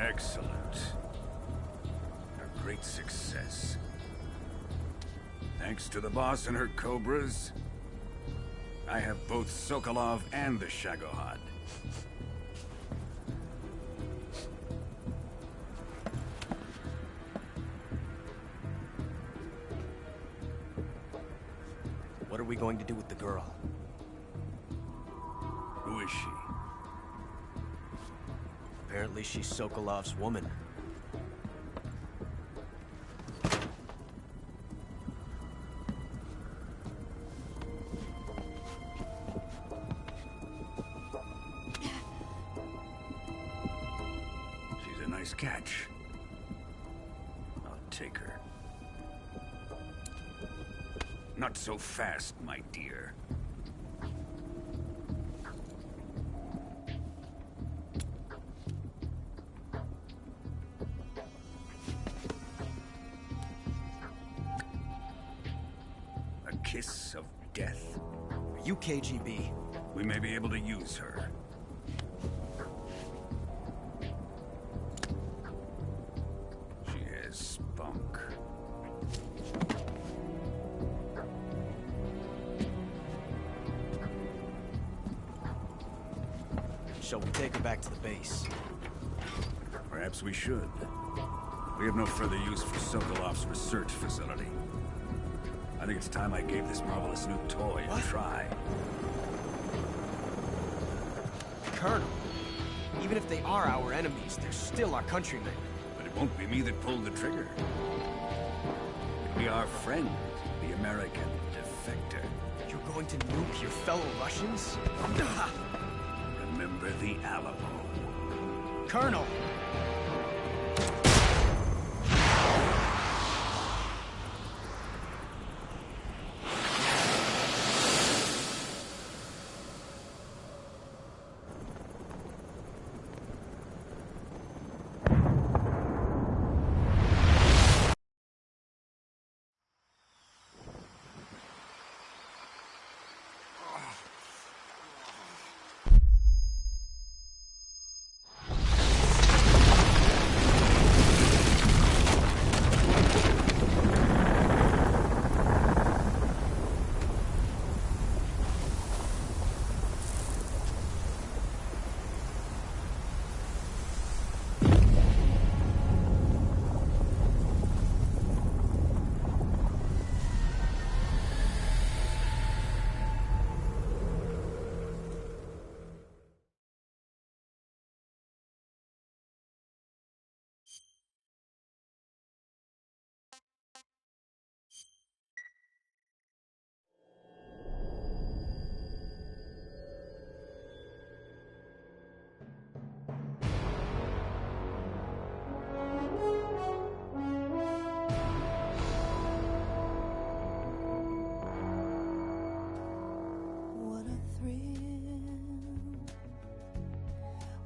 Excellent. A great success. Thanks to the boss and her cobras, I have both Sokolov and the Shagohod. What are we going to do with the girl? Who is she? Apparently she's Sokolov's woman. She's a nice catch. I'll take her. Not so fast, my dear. A kiss of death. Are you KGB? We may be able to use her. She has spunk. Shall we take her back to the base? Perhaps we should. We have no further use for Sokolov's research facility. I think it's time I gave this marvelous new toy a try. Colonel, even if they are our enemies, they're still our countrymen. But it won't be me that pulled the trigger. It'll be our friend, the American defector. You're going to nuke your fellow Russians? Remember the Alamo. Colonel!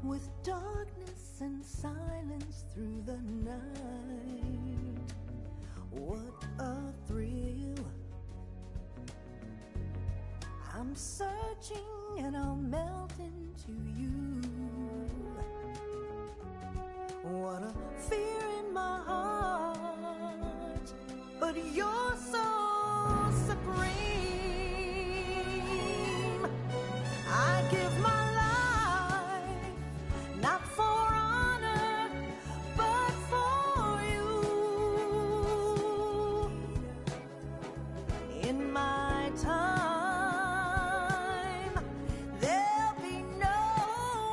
With darkness and silence through the night, what a thrill. I'm searching and I'll melt into you. What a fear in my heart, but you're so supreme. I give my not for honor, but for you. In my time, there'll be no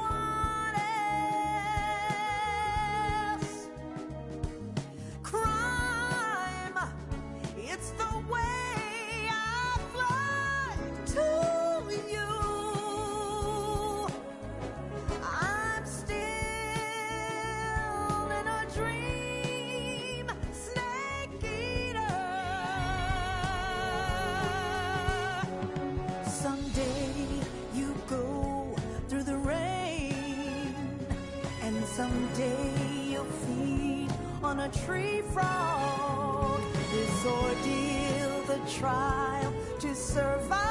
one else. Crime, it's the way I fly to you. Someday you'll feed on a tree frog. This ordeal, the trial to survive.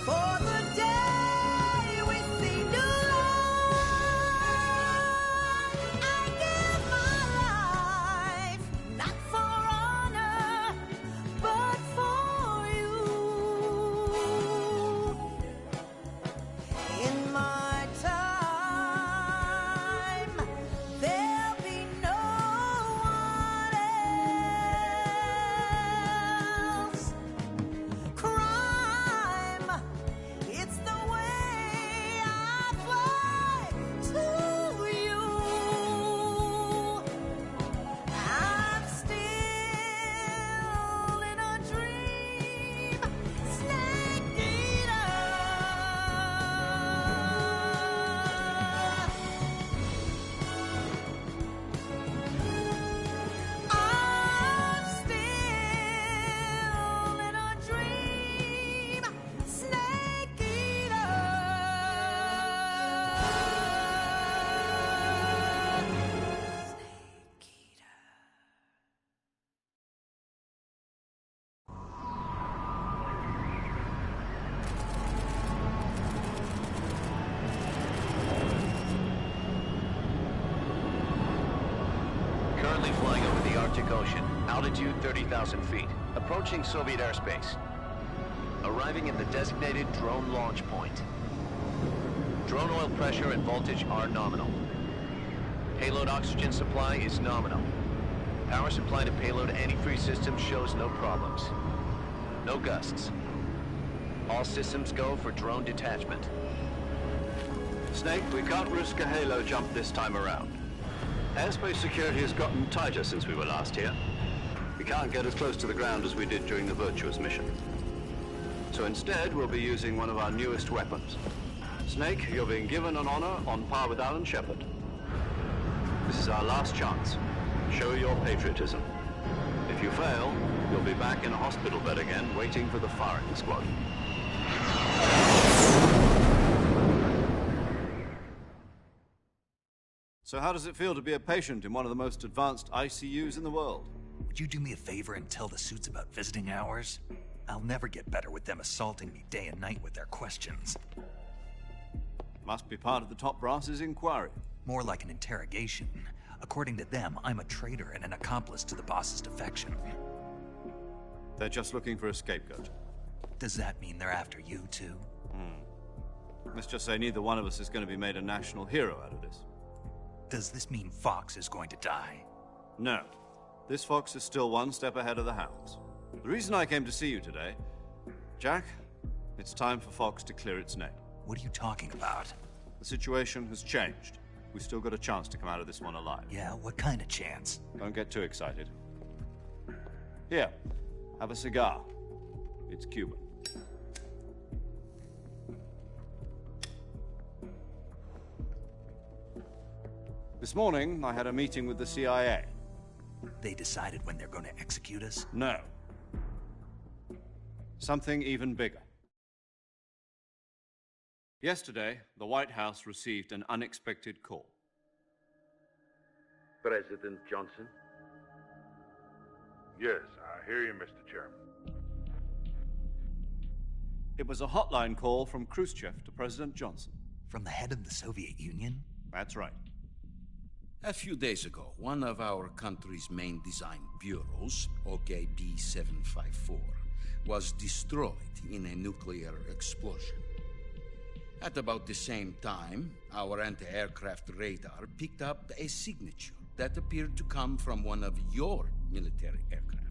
For the day we see new light. motion. Altitude 30,000 feet. Approaching Soviet airspace. Arriving at the designated drone launch point. Drone oil pressure and voltage are nominal. Payload oxygen supply is nominal. Power supply to payload antifreeze system shows no problems. No gusts. All systems go for drone detachment. Snake, we can't risk a halo jump this time around. Airspace security has gotten tighter since we were last here. We can't get as close to the ground as we did during the Virtuous mission. So instead, we'll be using one of our newest weapons. Snake, you're being given an honor on par with Alan Shepard. This is our last chance. Show your patriotism. If you fail, you'll be back in a hospital bed again, waiting for the firing squad. So how does it feel to be a patient in one of the most advanced ICUs in the world? Would you do me a favor and tell the suits about visiting hours? I'll never get better with them assaulting me day and night with their questions. Must be part of the top brass's inquiry. More like an interrogation. According to them, I'm a traitor and an accomplice to the boss's defection. They're just looking for a scapegoat. Does that mean they're after you, too? Let's just say neither one of us is going to be made a national hero out of this. Does this mean Fox is going to die? No. This fox is still one step ahead of the hounds. The reason I came to see you today... Jack, it's time for Fox to clear its name. What are you talking about? The situation has changed. We've still got a chance to come out of this one alive. Yeah, what kind of chance? Don't get too excited. Here, have a cigar. It's Cuban. This morning, I had a meeting with the CIA. They decided when they're going to execute us? No. Something even bigger. Yesterday, the White House received an unexpected call. President Johnson? Yes, I hear you, Mr. Chairman. It was a hotline call from Khrushchev to President Johnson. From the head of the Soviet Union? That's right. A few days ago, one of our country's main design bureaus, OKB-754, was destroyed in a nuclear explosion. At about the same time, our anti-aircraft radar picked up a signature that appeared to come from one of your military aircraft.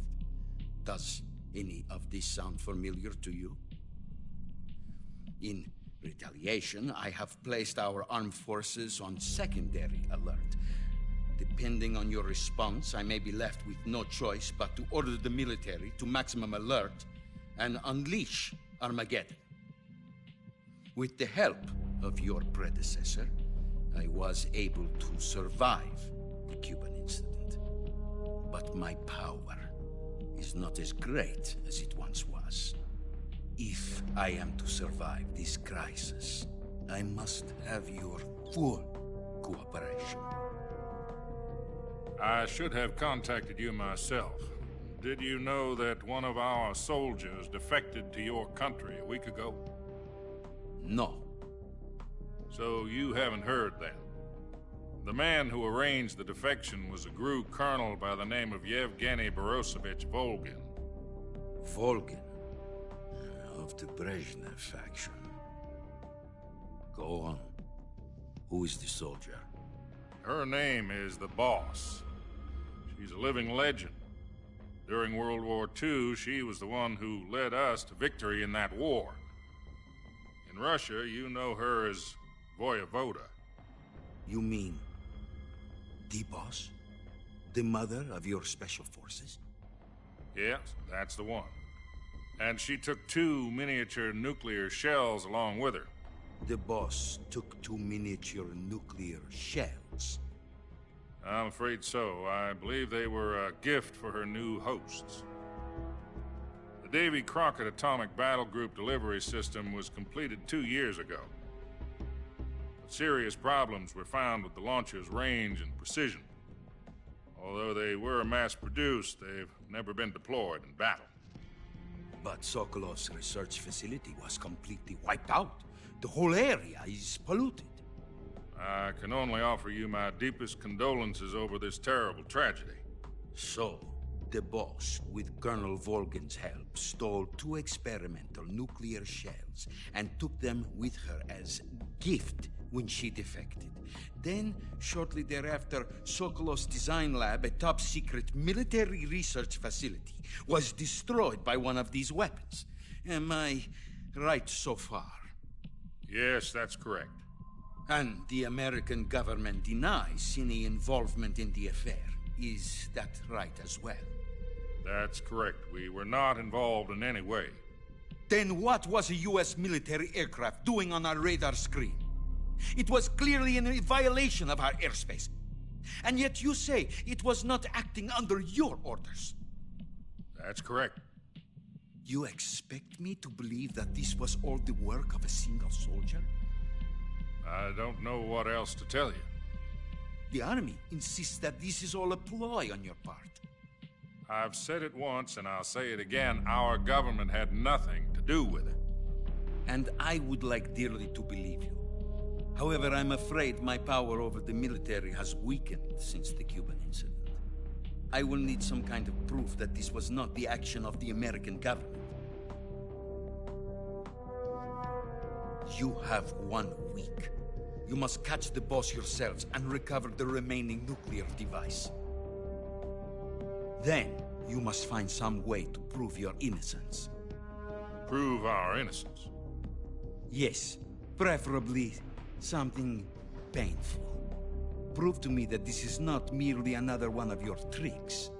Does any of this sound familiar to you? In retaliation, I have placed our armed forces on secondary alert. Depending on your response, I may be left with no choice but to order the military to maximum alert and unleash Armageddon. With the help of your predecessor, I was able to survive the Cuban incident. But my power is not as great as it once was. If I am to survive this crisis, I must have your full cooperation. I should have contacted you myself. Did you know that one of our soldiers defected to your country a week ago? No. So you haven't heard then. The man who arranged the defection was a GRU colonel by the name of Yevgeny Borosovich Volgin. Volgin? Of the Brezhnev faction. Go on. Who is the soldier? Her name is the Boss. She's a living legend. During World War II, she was the one who led us to victory in that war. In Russia, you know her as Voyevoda. You mean the Boss? The mother of your special forces? Yes, that's the one. And she took 2 miniature nuclear shells along with her. The Boss took 2 miniature nuclear shells? I'm afraid so. I believe they were a gift for her new hosts. The Davy Crockett Atomic Battle Group delivery system was completed 2 years ago. But serious problems were found with the launcher's range and precision. Although they were mass-produced, they've never been deployed in battle. But Sokolov's research facility was completely wiped out. The whole area is polluted. I can only offer you my deepest condolences over this terrible tragedy. So, The boss, with Colonel Volgin's help, stole 2 experimental nuclear shells and took them with her as gift when she defected. Then, shortly thereafter, Sokolov's design lab, a top-secret military research facility, was destroyed by one of these weapons. Am I right so far? Yes, that's correct. And the American government denies any involvement in the affair. Is that right as well? That's correct. We were not involved in any way. Then what was a U.S. military aircraft doing on our radar screen? It was clearly in violation of our airspace. And yet you say it was not acting under your orders. That's correct. You expect me to believe that this was all the work of a single soldier? I don't know what else to tell you. The Army insists that this is all a ploy on your part. I've said it once, and I'll say it again. Our government had nothing to do with it. And I would like dearly to believe you. However, I'm afraid my power over the military has weakened since the Cuban incident. I will need some kind of proof that this was not the action of the American government. You have 1 week. You must catch the boss yourselves and recover the remaining nuclear device. Then, you must find some way to prove your innocence. Prove our innocence? Yes, preferably something painful. Prove to me that this is not merely another one of your tricks.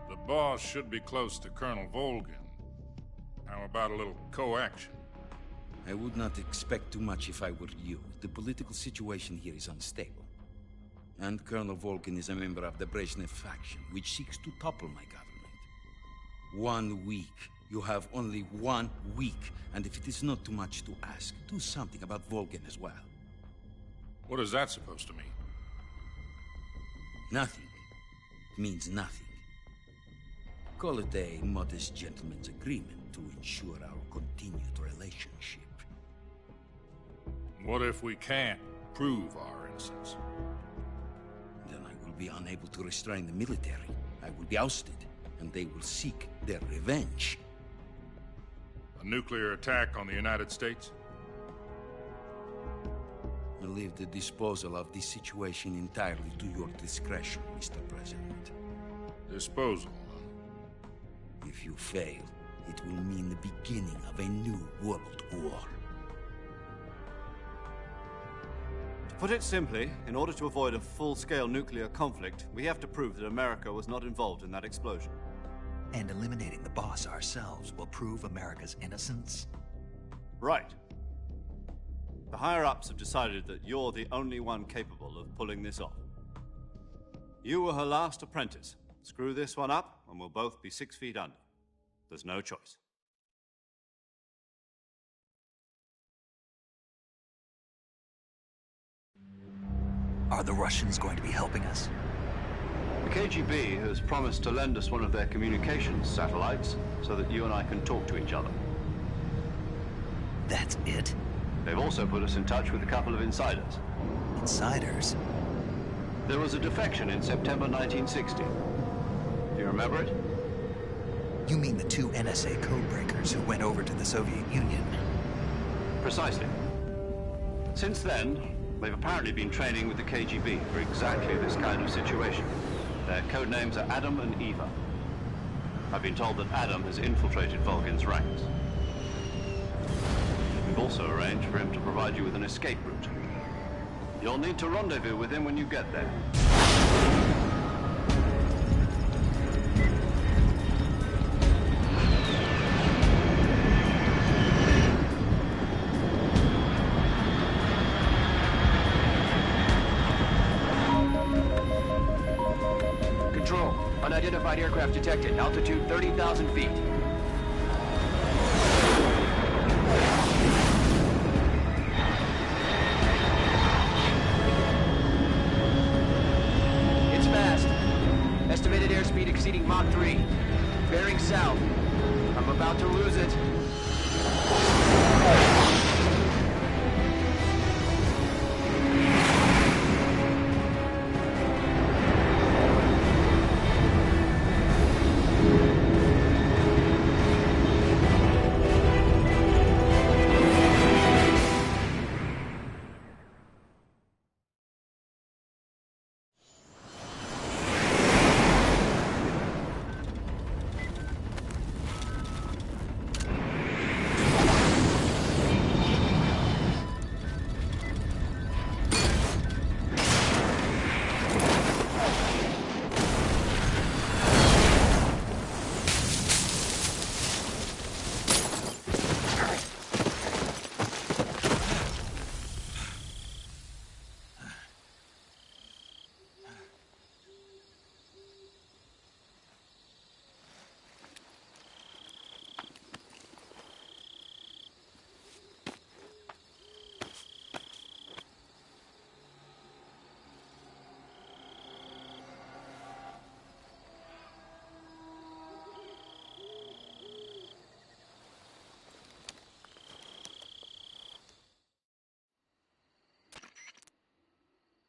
The boss should be close to Colonel Volgin. How about a little co-action? I would not expect too much if I were you. The political situation here is unstable. And Colonel Volgin is a member of the Brezhnev faction, which seeks to topple my government. 1 week. You have only 1 week, and if it is not too much to ask, do something about Volgin as well. What is that supposed to mean? Nothing. It means nothing. Call it a modest gentleman's agreement to ensure our continued relationship. What if we can't prove our innocence? Then I will be unable to restrain the military. I will be ousted, and they will seek their revenge. A nuclear attack on the United States? I leave the disposal of this situation entirely to your discretion, Mr. President. Disposal? If you fail, it will mean the beginning of a new world war. To put it simply, in order to avoid a full-scale nuclear conflict, we have to prove that America was not involved in that explosion. And eliminating the boss ourselves will prove America's innocence? Right. The higher-ups have decided that you're the only one capable of pulling this off. You were her last apprentice. Screw this one up, and we'll both be 6 feet under. There's no choice. Are the Russians going to be helping us? The KGB has promised to lend us one of their communications satellites so that you and I can talk to each other. That's it? They've also put us in touch with a couple of insiders. Insiders? There was a defection in September 1960. Do you remember it? You mean the 2 NSA codebreakers who went over to the Soviet Union? Precisely. Since then, they've apparently been training with the KGB for exactly this kind of situation. Their code names are Adam and Eva. I've been told that Adam has infiltrated Volgin's ranks. We've also arranged for him to provide you with an escape route. You'll need to rendezvous with him when you get there. Control, unidentified aircraft detected, altitude 30,000 feet. It's fast. Estimated airspeed exceeding Mach 3. Bearing south. I'm about to lose it.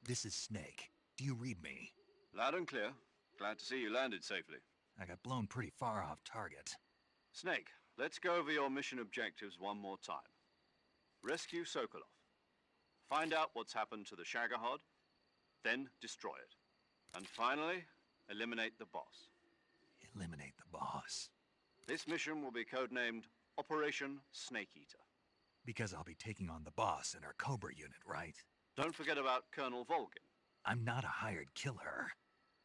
This is Snake. Do you read me? Loud and clear. Glad to see you landed safely. I got blown pretty far off target. Snake, let's go over your mission objectives one more time. Rescue Sokolov. Find out what's happened to the Shagohod, then destroy it. And finally, eliminate the boss. Eliminate the boss. This mission will be codenamed Operation Snake Eater. Because I'll be taking on the boss in our Cobra unit, right? Don't forget about Colonel Volgin. I'm not a hired killer.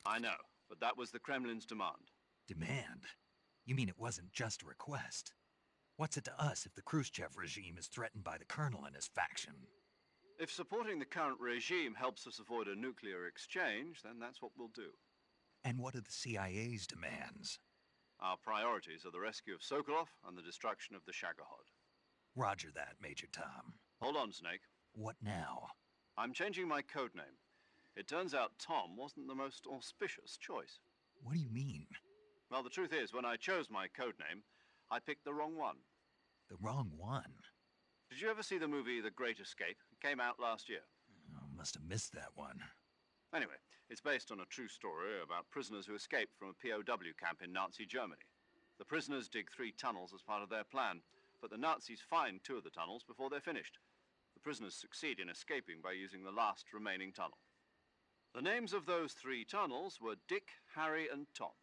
I know, but that was the Kremlin's demand. Demand? You mean it wasn't just a request? What's it to us if the Khrushchev regime is threatened by the Colonel and his faction? If supporting the current regime helps us avoid a nuclear exchange, then that's what we'll do. And what are the CIA's demands? Our priorities are the rescue of Sokolov and the destruction of the Shagohod. Roger that, Major Tom. Hold on, Snake. What now? I'm changing my codename. It turns out Tom wasn't the most auspicious choice. What do you mean? Well, the truth is, when I chose my codename, I picked the wrong one. The wrong one? Did you ever see the movie The Great Escape? It came out last year. Oh, must have missed that one. Anyway, it's based on a true story about prisoners who escaped from a POW camp in Nazi Germany. The prisoners dig 3 tunnels as part of their plan, but the Nazis find 2 of the tunnels before they're finished. The prisoners succeed in escaping by using the last remaining tunnel. The names of those 3 tunnels were Dick, Harry, and Tom.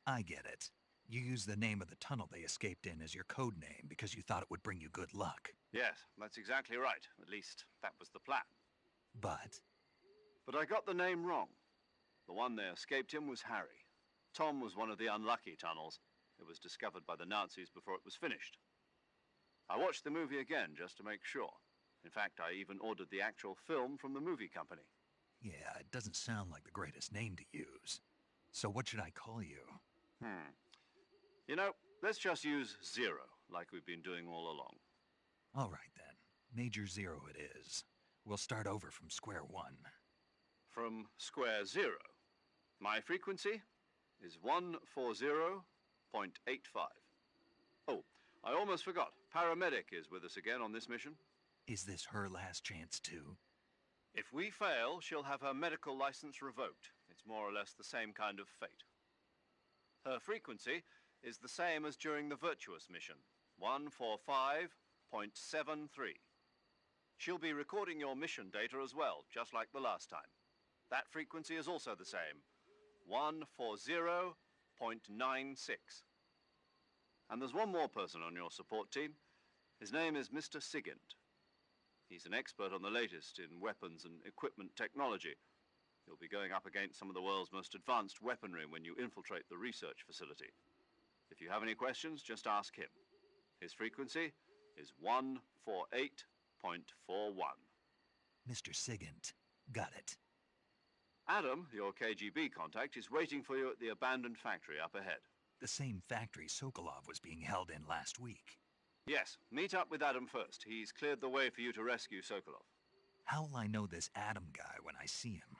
I get it. You used the name of the tunnel they escaped in as your code name because you thought it would bring you good luck. Yes, that's exactly right. At least, that was the plan. But I got the name wrong. The one they escaped in was Harry. Tom was one of the unlucky tunnels. It was discovered by the Nazis before it was finished. I watched the movie again just to make sure. In fact, I even ordered the actual film from the movie company. yeah, it doesn't sound like the greatest name to use. So what should I call you? You know, let's just use Zero, like we've been doing all along. All right, then. Major Zero it is. We'll start over from square one. From square 0. My frequency is 140.85. Oh, I almost forgot. Paramedic is with us again on this mission. Is this her last chance, too? If we fail, she'll have her medical license revoked. It's more or less the same kind of fate. Her frequency is the same as during the Virtuous mission, 145.73. She'll be recording your mission data as well, just like the last time. That frequency is also the same, 140.96. And there's one more person on your support team. His name is Mr. Sigint. He's an expert on the latest in weapons and equipment technology. You'll be going up against some of the world's most advanced weaponry when you infiltrate the research facility. If you have any questions, just ask him. His frequency is 148.41. Mr. Sigint. Got it. Adam, your KGB contact, is waiting for you at the abandoned factory up ahead. The same factory Sokolov was being held in last week. Yes, meet up with Adam first. He's cleared the way for you to rescue Sokolov. How will I know this Adam guy when I see him?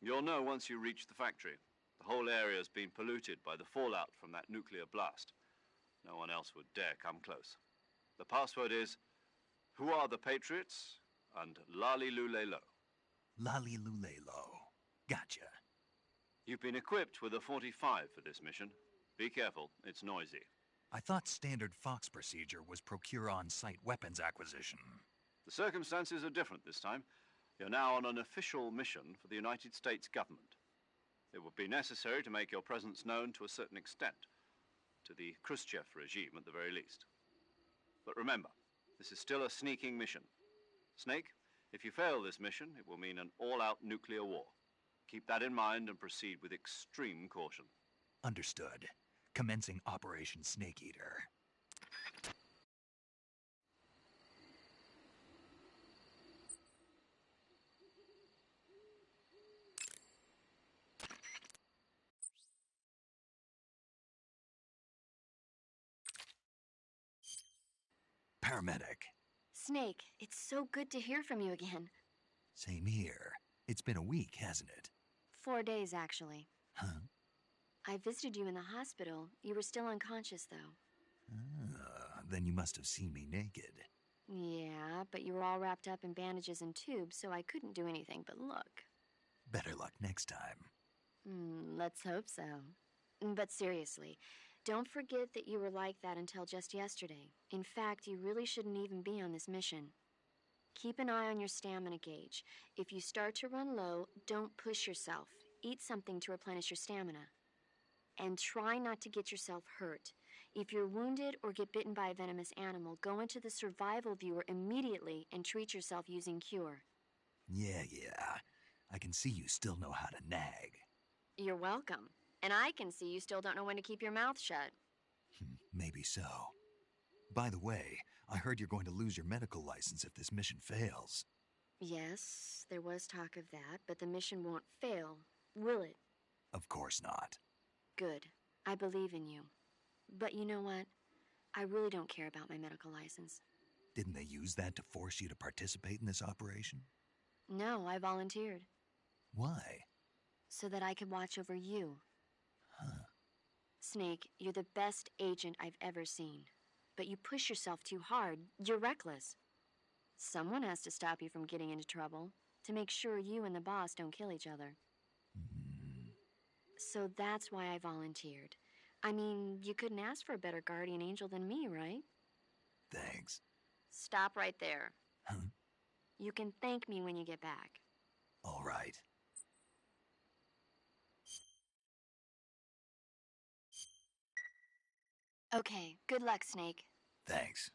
You'll know once you reach the factory. The whole area's been polluted by the fallout from that nuclear blast. No one else would dare come close. The password is, "Who are the Patriots?" and Lali Lule Lo. Lali Lule Lo. Gotcha. You've been equipped with a 45 for this mission. Be careful, it's noisy. I thought standard Fox procedure was procure on-site weapons acquisition. The circumstances are different this time. You're now on an official mission for the United States government. It would be necessary to make your presence known to a certain extent, to the Khrushchev regime at the very least. But remember, this is still a sneaking mission. Snake, if you fail this mission, it will mean an all-out nuclear war. Keep that in mind and proceed with extreme caution. Understood. Commencing Operation Snake Eater. Paramedic. Snake, it's so good to hear from you again. Same here. It's been a week, hasn't it? 4 days, actually. Huh? I visited you in the hospital. You were still unconscious, though. Then you must have seen me naked. Yeah, but you were all wrapped up in bandages and tubes, so I couldn't do anything but look. Better luck next time. Let's hope so. But seriously, don't forget that you were like that until just yesterday. In fact, you really shouldn't even be on this mission. Keep an eye on your stamina gauge. If you start to run low, don't push yourself. Eat something to replenish your stamina. And try not to get yourself hurt. If you're wounded or get bitten by a venomous animal, go into the survival viewer immediately and treat yourself using Cure. Yeah. I can see you still know how to nag. You're welcome. And I can see you still don't know when to keep your mouth shut. Maybe so. By the way, I heard you're going to lose your medical license if this mission fails. Yes, there was talk of that, but the mission won't fail, will it? Of course not. Good. I believe in you. But you know what? I really don't care about my medical license. Didn't they use that to force you to participate in this operation? No, I volunteered. Why? So that I could watch over you. Huh. Snake, you're the best agent I've ever seen. But you push yourself too hard. You're reckless. Someone has to stop you from getting into trouble, to make sure you and the boss don't kill each other. So that's why I volunteered. I mean, you couldn't ask for a better guardian angel than me, right? Thanks. Stop right there. Huh? You can thank me when you get back. All right. Okay, good luck, Snake. Thanks.